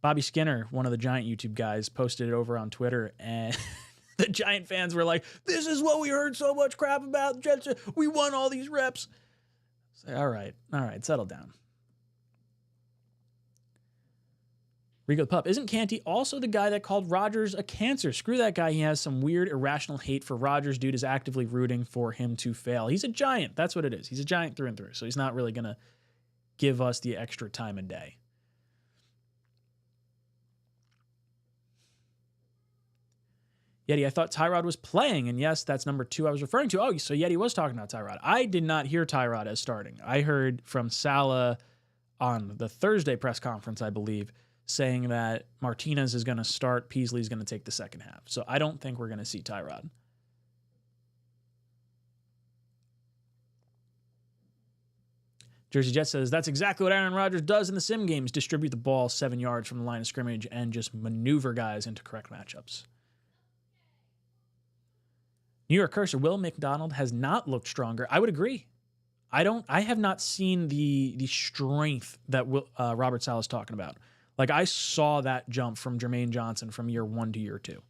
Bobby Skinner, one of the Giant YouTube guys, posted it over on Twitter, and the Giant fans were like, this is what we heard so much crap about. Jets, we won all these reps. Say, all right, settle down. Rico the Pup, isn't Canty also the guy that called Rodgers a cancer? Screw that guy. He has some weird, irrational hate for Rodgers. Dude is actively rooting for him to fail. He's a Giant. That's what it is. He's a Giant through and through. So he's not really going to give us the extra time of day. Yeti, I thought Tyrod was playing. And yes, that's number 2 I was referring to. Oh, so Yeti was talking about Tyrod. I did not hear Tyrod as starting. I heard from Salah on the Thursday press conference, I believe, saying that Martinez is going to start, Peasley is going to take the second half. So I don't think we're going to see Tyrod. Jersey Jet says, that's exactly what Aaron Rodgers does in the sim games, distribute the ball 7 yards from the line of scrimmage and just maneuver guys into correct matchups. New York Cursor, Will McDonald has not looked stronger. I would agree. I have not seen the strength that Robert Saleh's talking about. Like, I saw that jump from Jermaine Johnson from year 1 to year 2.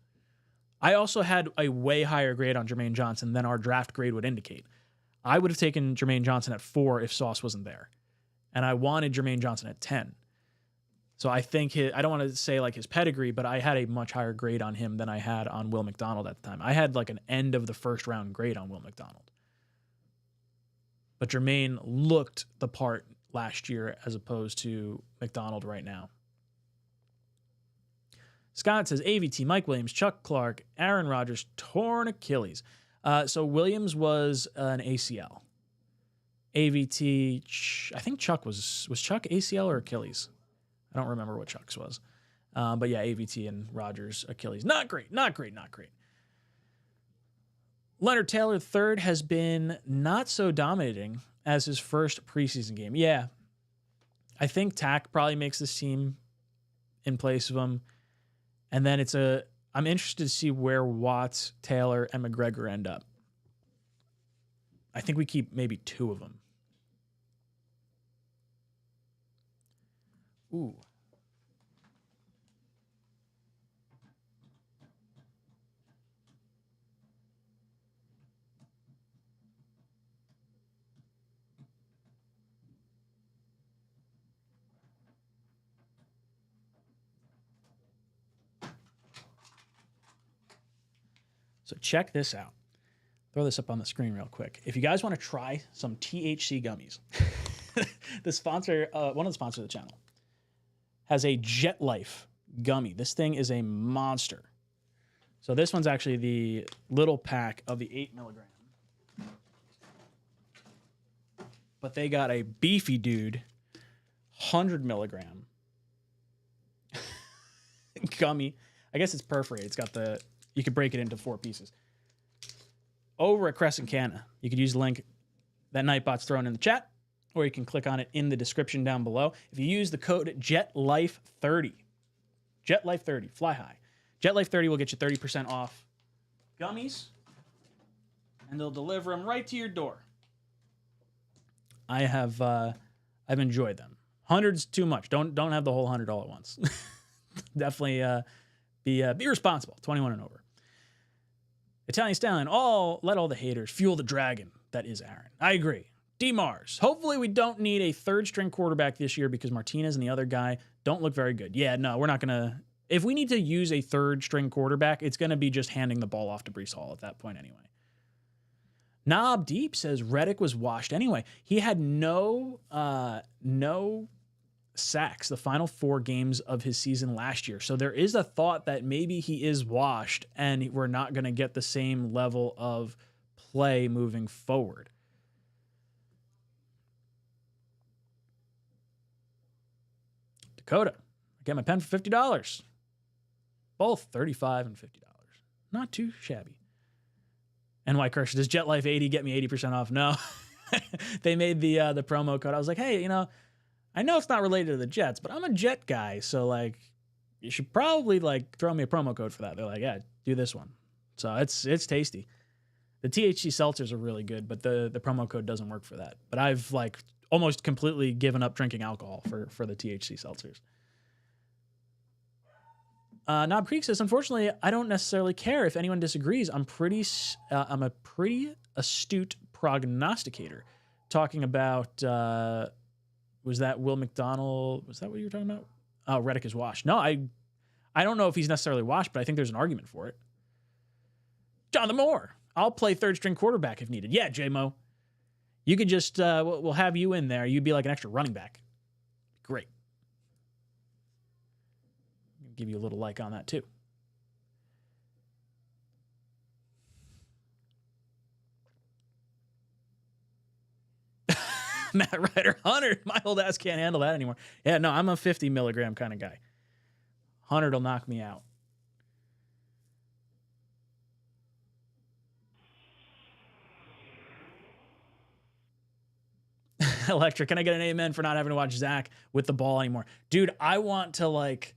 I also had a way higher grade on Jermaine Johnson than our draft grade would indicate. I would have taken Jermaine Johnson at 4 if Sauce wasn't there. And I wanted Jermaine Johnson at 10. So I think I don't want to say like his pedigree, but I had a much higher grade on him than I had on Will McDonald at the time. I had like an end of the first round grade on Will McDonald. But Jermaine looked the part last year as opposed to McDonald right now. Scott says, AVT, Mike Williams, Chuck Clark, Aaron Rodgers, torn Achilles. So Williams was an ACL. AVT, I think Chuck was Chuck ACL or Achilles? I don't remember what Chuck's was. But yeah, AVT and Rodgers, Achilles. Not great. Leonard Taylor III has been not so dominating as his first preseason game. Yeah, I think Tack probably makes this team in place of him. And then I'm interested to see where Watts, Taylor, and McGregor end up. I think we keep maybe 2 of them. Ooh. So check this out. Throw this up on the screen real quick. If you guys want to try some THC gummies, the sponsor, one of the sponsors of the channel, has a Jet Life gummy. This thing is a monster. So this one's actually the little pack of the 8 milligram. But they got a beefy dude, 100 milligram gummy. I guess it's perforated. It's got you could break it into 4 pieces. Over at Crescent Canna, you could use the link that Nightbot's thrown in the chat, or you can click on it in the description down below. If you use the code JETLIFE30, JETLIFE30, fly high. JETLIFE30 will get you 30% off gummies, and they'll deliver them right to your door. I've enjoyed them. 100's too much. Don't have the whole 100 all at once. Definitely be responsible. 21 and over. Italian Stallion, let all the haters fuel the dragon that is Aaron. I agree. D-Mars, hopefully we don't need a 3rd string quarterback this year because Martinez and the other guy don't look very good. Yeah, no, we're not going to If we need to use a third string quarterback, it's going to be just handing the ball off to Breece Hall at that point anyway. Knob Deep says Reddick was washed anyway. He had no sacks the final 4 games of his season last year. So there is a thought that maybe he is washed and we're not going to get the same level of play moving forward. Dakota, I get my pen for $50. Both $35 and $50. Not too shabby. NY Kirsch, does Jet Life 80 get me 80% off? No. They made the promo code. I was like, hey, I know it's not related to the Jets, but I'm a Jet guy, so like you should probably like throw me a promo code for that. They're like, yeah, do this one. So it's tasty. The THC seltzers are really good, but the promo code doesn't work for that. But I've like almost completely given up drinking alcohol for the THC seltzers. Knob Creek says, unfortunately, I don't necessarily care if anyone disagrees. I'm a pretty astute prognosticator. Talking about, was that Will McDonald? Was that what you were talking about? Oh, Reddick is washed. No, I don't know if he's necessarily washed, but I think there's an argument for it. Jonathan Moore, I'll play third string quarterback if needed. Yeah, J-Mo. You could just, we'll have you in there. You'd be like an extra running back. Great. Give you a little like on that too. Matt Ryder, 100. My old ass can't handle that anymore. Yeah, no, I'm a 50 milligram kind of guy. 100 will knock me out. Electric, can I get an amen for not having to watch Zach with the ball anymore? Dude, I want to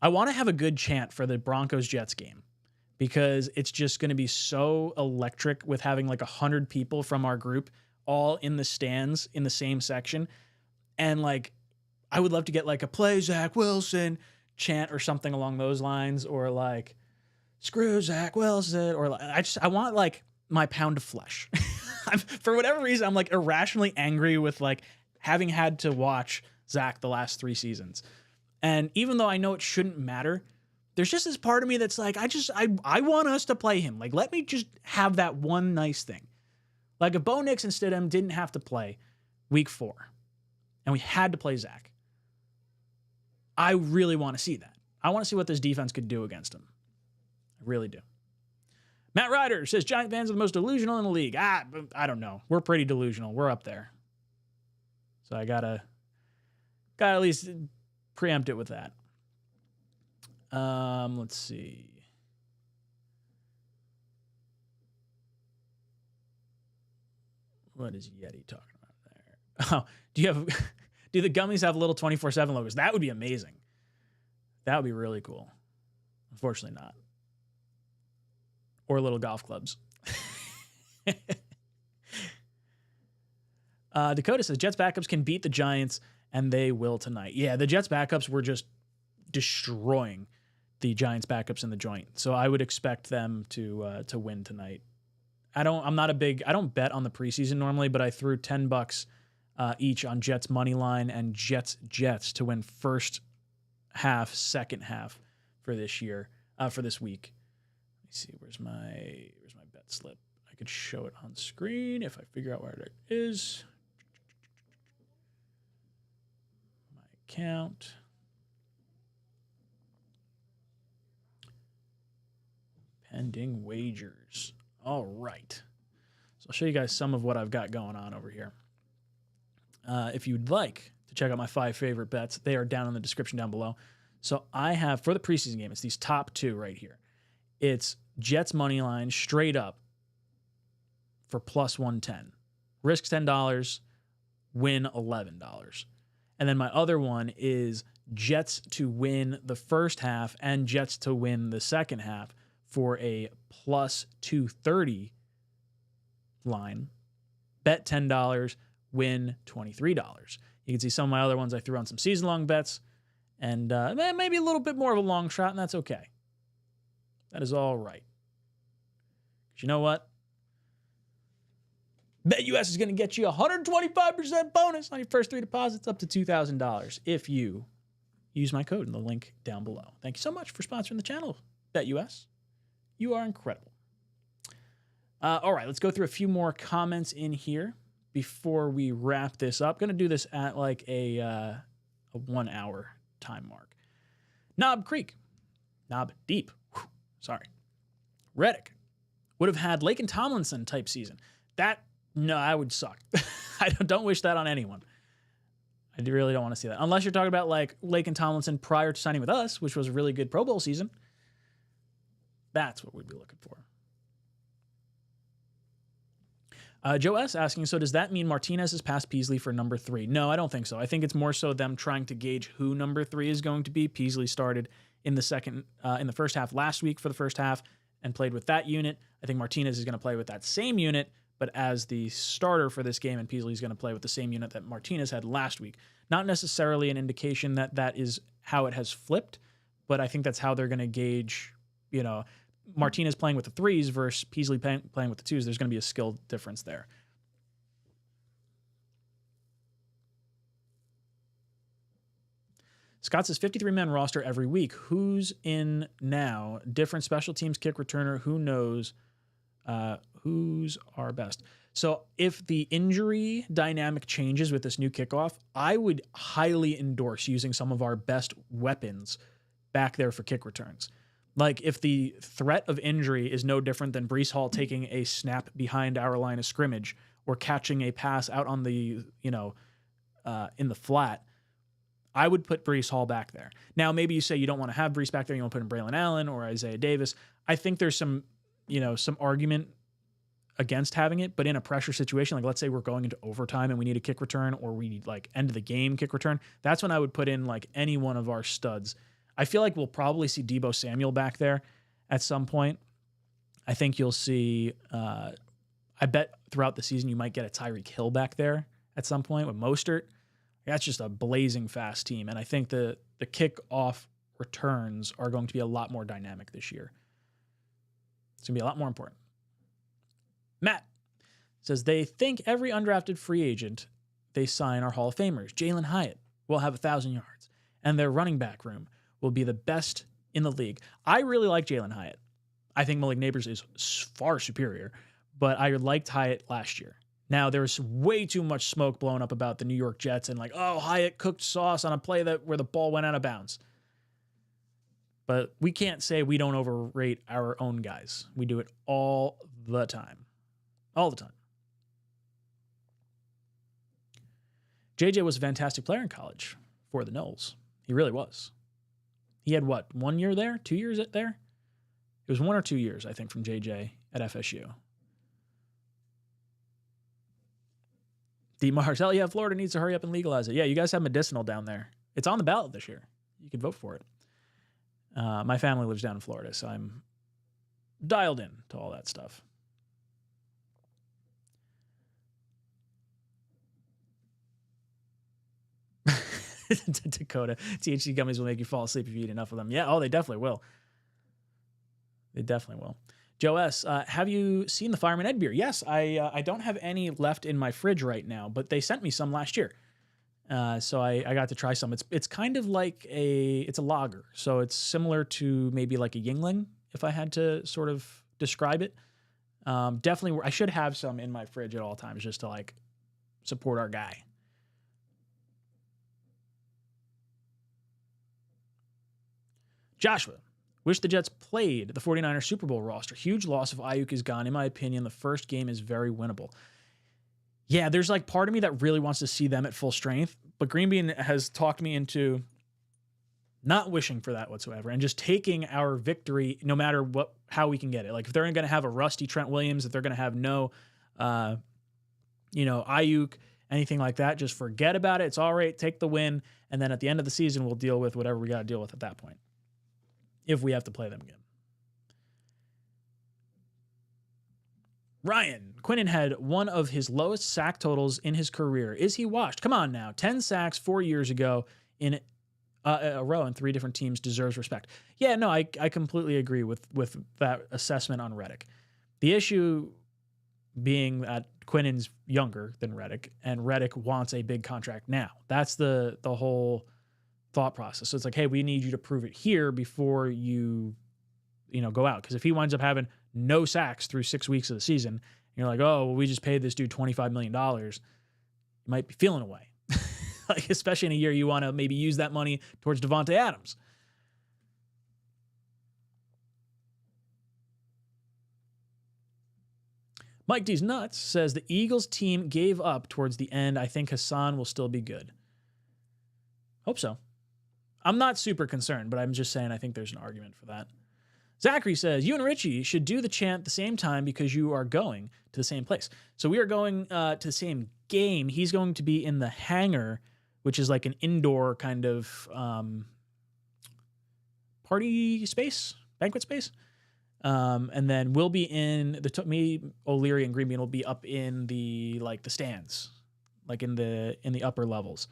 have a good chant for the Broncos-Jets game because it's just going to be so electric with having like 100 people from our group all in the stands in the same section. And like, I would love to get like a play Zach Wilson chant or something along those lines, or like screw Zach Wilson, or like, I want like my pound of flesh. For whatever reason, I'm like irrationally angry with like having had to watch Zach the last 3 seasons. And even though I know it shouldn't matter, there's just this part of me that's like, I want us to play him. Like, let me just have that one nice thing. Like if Bo Nix and Stidham didn't have to play week 4 and we had to play Zach, I really want to see that. I want to see what this defense could do against him. I really do. Matt Ryder says Giant fans are the most delusional in the league. I don't know. We're pretty delusional. We're up there. So I gotta at least preempt it with that. Let's see. What is Yeti talking about there? Oh, do the gummies have little 24/7 logos? That would be amazing. That would be really cool. Unfortunately not. Or little golf clubs. Dakota says Jets backups can beat the Giants, and they will tonight. Yeah, the Jets backups were just destroying the Giants backups in the joint. So I would expect them to win tonight. I don't bet on the preseason normally, but I threw $10 each on Jets money line and Jets to win first half, second half for this year, for this week. Let me see, where's my bet slip? I could show it on screen if I figure out where it is. My account. Pending wagers. All right. So I'll show you guys some of what I've got going on over here. If you'd like to check out my 5 favorite bets, they are down in the description down below. So I have, for the preseason game, it's these top 2 right here. It's Jets money line straight up for plus 110. Risk $10, win $11. And then my other one is Jets to win the first half and Jets to win the second half for a plus 230 line. Bet $10, win $23. You can see some of my other ones I threw on some season-long bets, and maybe a little bit more of a long shot, and that's okay. That is all right. Because you know what? BetUS is going to get you 125% bonus on your first 3 deposits up to $2,000 if you use my code in the link down below. Thank you so much for sponsoring the channel, BetUS. You are incredible. All right, let's go through a few more comments in here before we wrap this up. Going to do this at like a 1 hour time mark. Knob Creek. Knob Deep. Whew, sorry. Reddick would have had Lake and Tomlinson type season. That would suck. I don't wish that on anyone. I really don't want to see that. Unless you're talking about like Lake and Tomlinson prior to signing with us, which was a really good Pro Bowl season. That's what we'd be looking for. Joe S. asking, so does that mean Martinez has passed Peasley for number 3? No, I don't think so. I think it's more so them trying to gauge who number 3 is going to be. Peasley started in the first half last week for the first half and played with that unit. I think Martinez is going to play with that same unit, but as the starter for this game, and Peasley is going to play with the same unit that Martinez had last week. Not necessarily an indication that that is how it has flipped, but I think that's how they're going to gauge, Martinez playing with the 3s versus Peasley playing with the 2s. There's going to be a skill difference there. Scott says 53-man roster every week. Who's in now? Different special teams, kick returner. Who knows who's our best? So if the injury dynamic changes with this new kickoff, I would highly endorse using some of our best weapons back there for kick returns. Like if the threat of injury is no different than Breece Hall taking a snap behind our line of scrimmage or catching a pass out on the, in the flat, I would put Breece Hall back there. Now, maybe you say you don't want to have Breece back there. You want to put in Braylon Allen or Isaiah Davis. I think there's some argument against having it, but in a pressure situation, like let's say we're going into overtime and we need a kick return or we need like end of the game kick return, that's when I would put in like any one of our studs. I feel like we'll probably see Deebo Samuel back there at some point. I think you'll see, I bet throughout the season you might get a Tyreek Hill back there at some point with Mostert. That's just a blazing fast team. And I think the kickoff returns are going to be a lot more dynamic this year. It's going to be a lot more important. Matt says they think every undrafted free agent they sign are Hall of Famers. Jalen Hyatt will have 1,000 yards, and their running back room will be the best in the league. I really like Jalen Hyatt. I think Malik Neighbors is far superior, but I liked Hyatt last year. Now, there's way too much smoke blown up about the New York Jets and like, oh, Hyatt cooked sauce on a play where the ball went out of bounds. But we can't say we don't overrate our own guys. We do it all the time. All the time. JJ was a fantastic player in college for the Knolls. He really was. He had what, 1 year there? 2 years there? It was 1 or 2 years, I think, from JJ at FSU. D. Marks, hell yeah, Florida needs to hurry up and legalize it. Yeah, you guys have medicinal down there. It's on the ballot this year. You can vote for it. My family lives down in Florida, so I'm dialed in to all that stuff. Dakota, THC gummies will make you fall asleep if you eat enough of them. Yeah, they definitely will. They definitely will. Joe S., have you seen the Fireman Ed beer? Yes, I don't have any left in my fridge right now, but they sent me some last year. So I got to try some. It's kind of like it's a lager. So it's similar to maybe like a Yingling, if I had to sort of describe it. Definitely, I should have some in my fridge at all times just to like support our guy. Joshua, wish the Jets played the 49ers Super Bowl roster. Huge loss if Ayuk is gone. In my opinion, the first game is very winnable. Yeah, there's like part of me that really wants to see them at full strength, but Green Bean has talked me into not wishing for that whatsoever and just taking our victory no matter how we can get it. Like if they're going to have a rusty Trent Williams, if they're going to have no, Ayuk, anything like that, just forget about it. It's all right. Take the win. And then at the end of the season, we'll deal with whatever we got to deal with at that point, if we have to play them again. Ryan, Quinnen had one of his lowest sack totals in his career. Is he washed? Come on now. 10 sacks 4 years ago in a row in 3 different teams deserves respect. Yeah, no, I completely agree with that assessment on Reddick. The issue being that Quinnen's younger than Reddick, and Reddick wants a big contract now. That's the whole thought process. So it's like, hey, we need you to prove it here before you go out. Because if he winds up having no sacks through 6 weeks of the season, and you're like, oh, well, we just paid this dude $25 million, you might be feeling away. Like, especially in a year you want to maybe use that money towards Devontae Adams. Mike D's Nuts says the Eagles team gave up towards the end. I think Hassan will still be good. Hope so. I'm not super concerned, but I'm just saying I think there's an argument for that. Zachary says, you and Richie should do the chant at the same time because you are going to the same place. So we are going to the same game. He's going to be in the hangar, which is like an indoor kind of party space, banquet space. And then we'll be in me, O'Leary, and Greenbean will be up in the stands, like in the upper levels.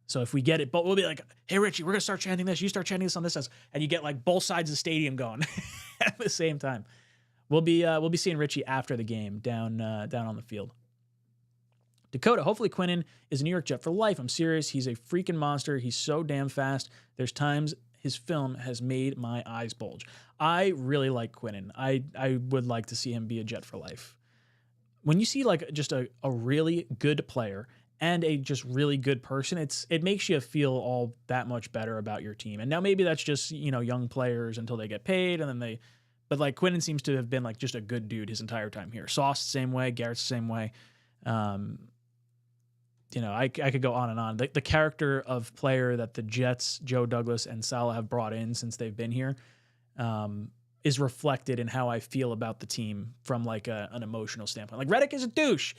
So if we get it, but we'll be like, hey Richie, we're gonna start chanting this. You start chanting this on this side, and you get like both sides of the stadium going at the same time. We'll be seeing Richie after the game down on the field. Dakota, hopefully Quinnen is a New York Jet for life. I'm serious. He's a freaking monster. He's so damn fast. There's times his film has made my eyes bulge. I really like Quinnen. I would like to see him be a Jet for life. When you see like just a really good player and a just really good person, it makes you feel all that much better about your team. And now maybe that's just, young players until they get paid, and then but like Quinnen seems to have been like just a good dude his entire time here. Sauce the same way, Garrett's the same way. I could go on and on. The character of player that the Jets, Joe Douglas and Saleh have brought in since they've been here is reflected in how I feel about the team from like an emotional standpoint. Like Reddick is a douche.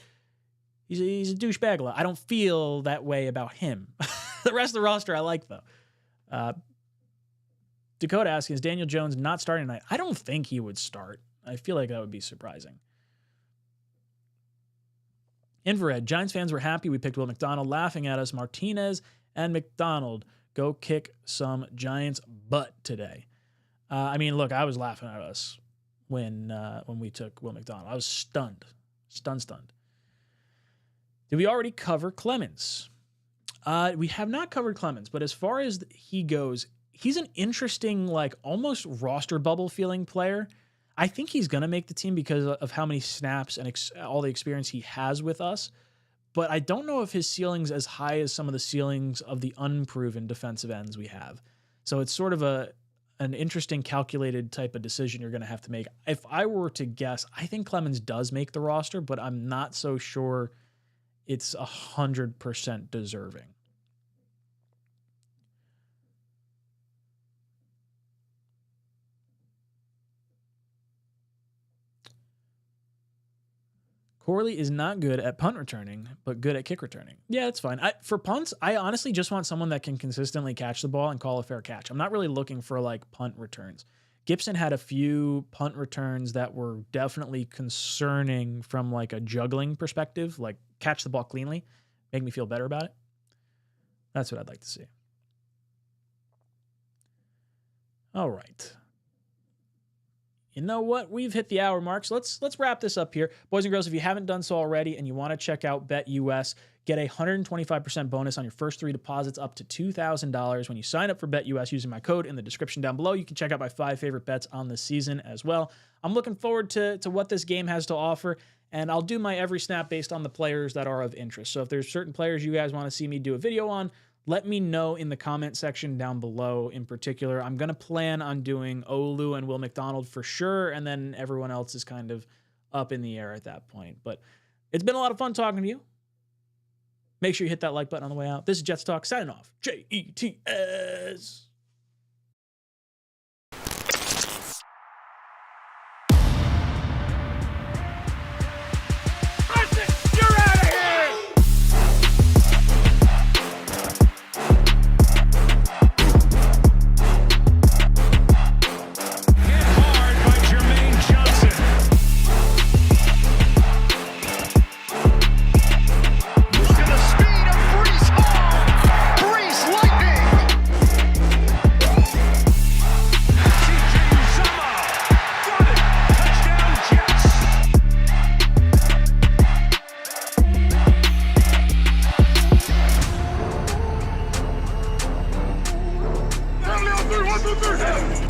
He's a douchebag. I don't feel that way about him. The rest of the roster I like, though. Dakota asking, is Daniel Jones not starting tonight? I don't think he would start. I feel like that would be surprising. Infrared, Giants fans were happy we picked Will McDonald, laughing at us. Martinez and McDonald go kick some Giants' butt today. Look, I was laughing at us when we took Will McDonald. I was stunned. Stunned. Did we already cover Clemens? We have not covered Clemens, but as far as he goes, he's an interesting, like almost roster bubble feeling player. I think he's going to make the team because of how many snaps and all the experience he has with us. But I don't know if his ceiling's as high as some of the ceilings of the unproven defensive ends we have. So it's sort of an interesting calculated type of decision you're going to have to make. If I were to guess, I think Clemens does make the roster, but I'm not so sure it's 100% deserving. Corley is not good at punt returning, but good at kick returning. Yeah, that's fine. For punts, I honestly just want someone that can consistently catch the ball and call a fair catch. I'm not really looking for like punt returns. Gibson had a few punt returns that were definitely concerning from like a juggling perspective, like catch the ball cleanly, make me feel better about it. That's what I'd like to see. All right. You know what? We've hit the hour mark, so let's wrap this up here. Boys and girls, if you haven't done so already and you want to check out BetUS, get a 125% bonus on your first 3 deposits up to $2,000 when you sign up for BetUS using my code in the description down below. You can check out my 5 favorite bets on the season as well. I'm looking forward to what this game has to offer, and I'll do my every snap based on the players that are of interest. So if there's certain players you guys want to see me do a video on, let me know in the comment section down below. In particular, I'm going to plan on doing Olu and Will McDonald for sure, and then everyone else is kind of up in the air at that point. But it's been a lot of fun talking to you. Make sure you hit that like button on the way out. This is Jets Talk, signing off. JETS.
Overhead!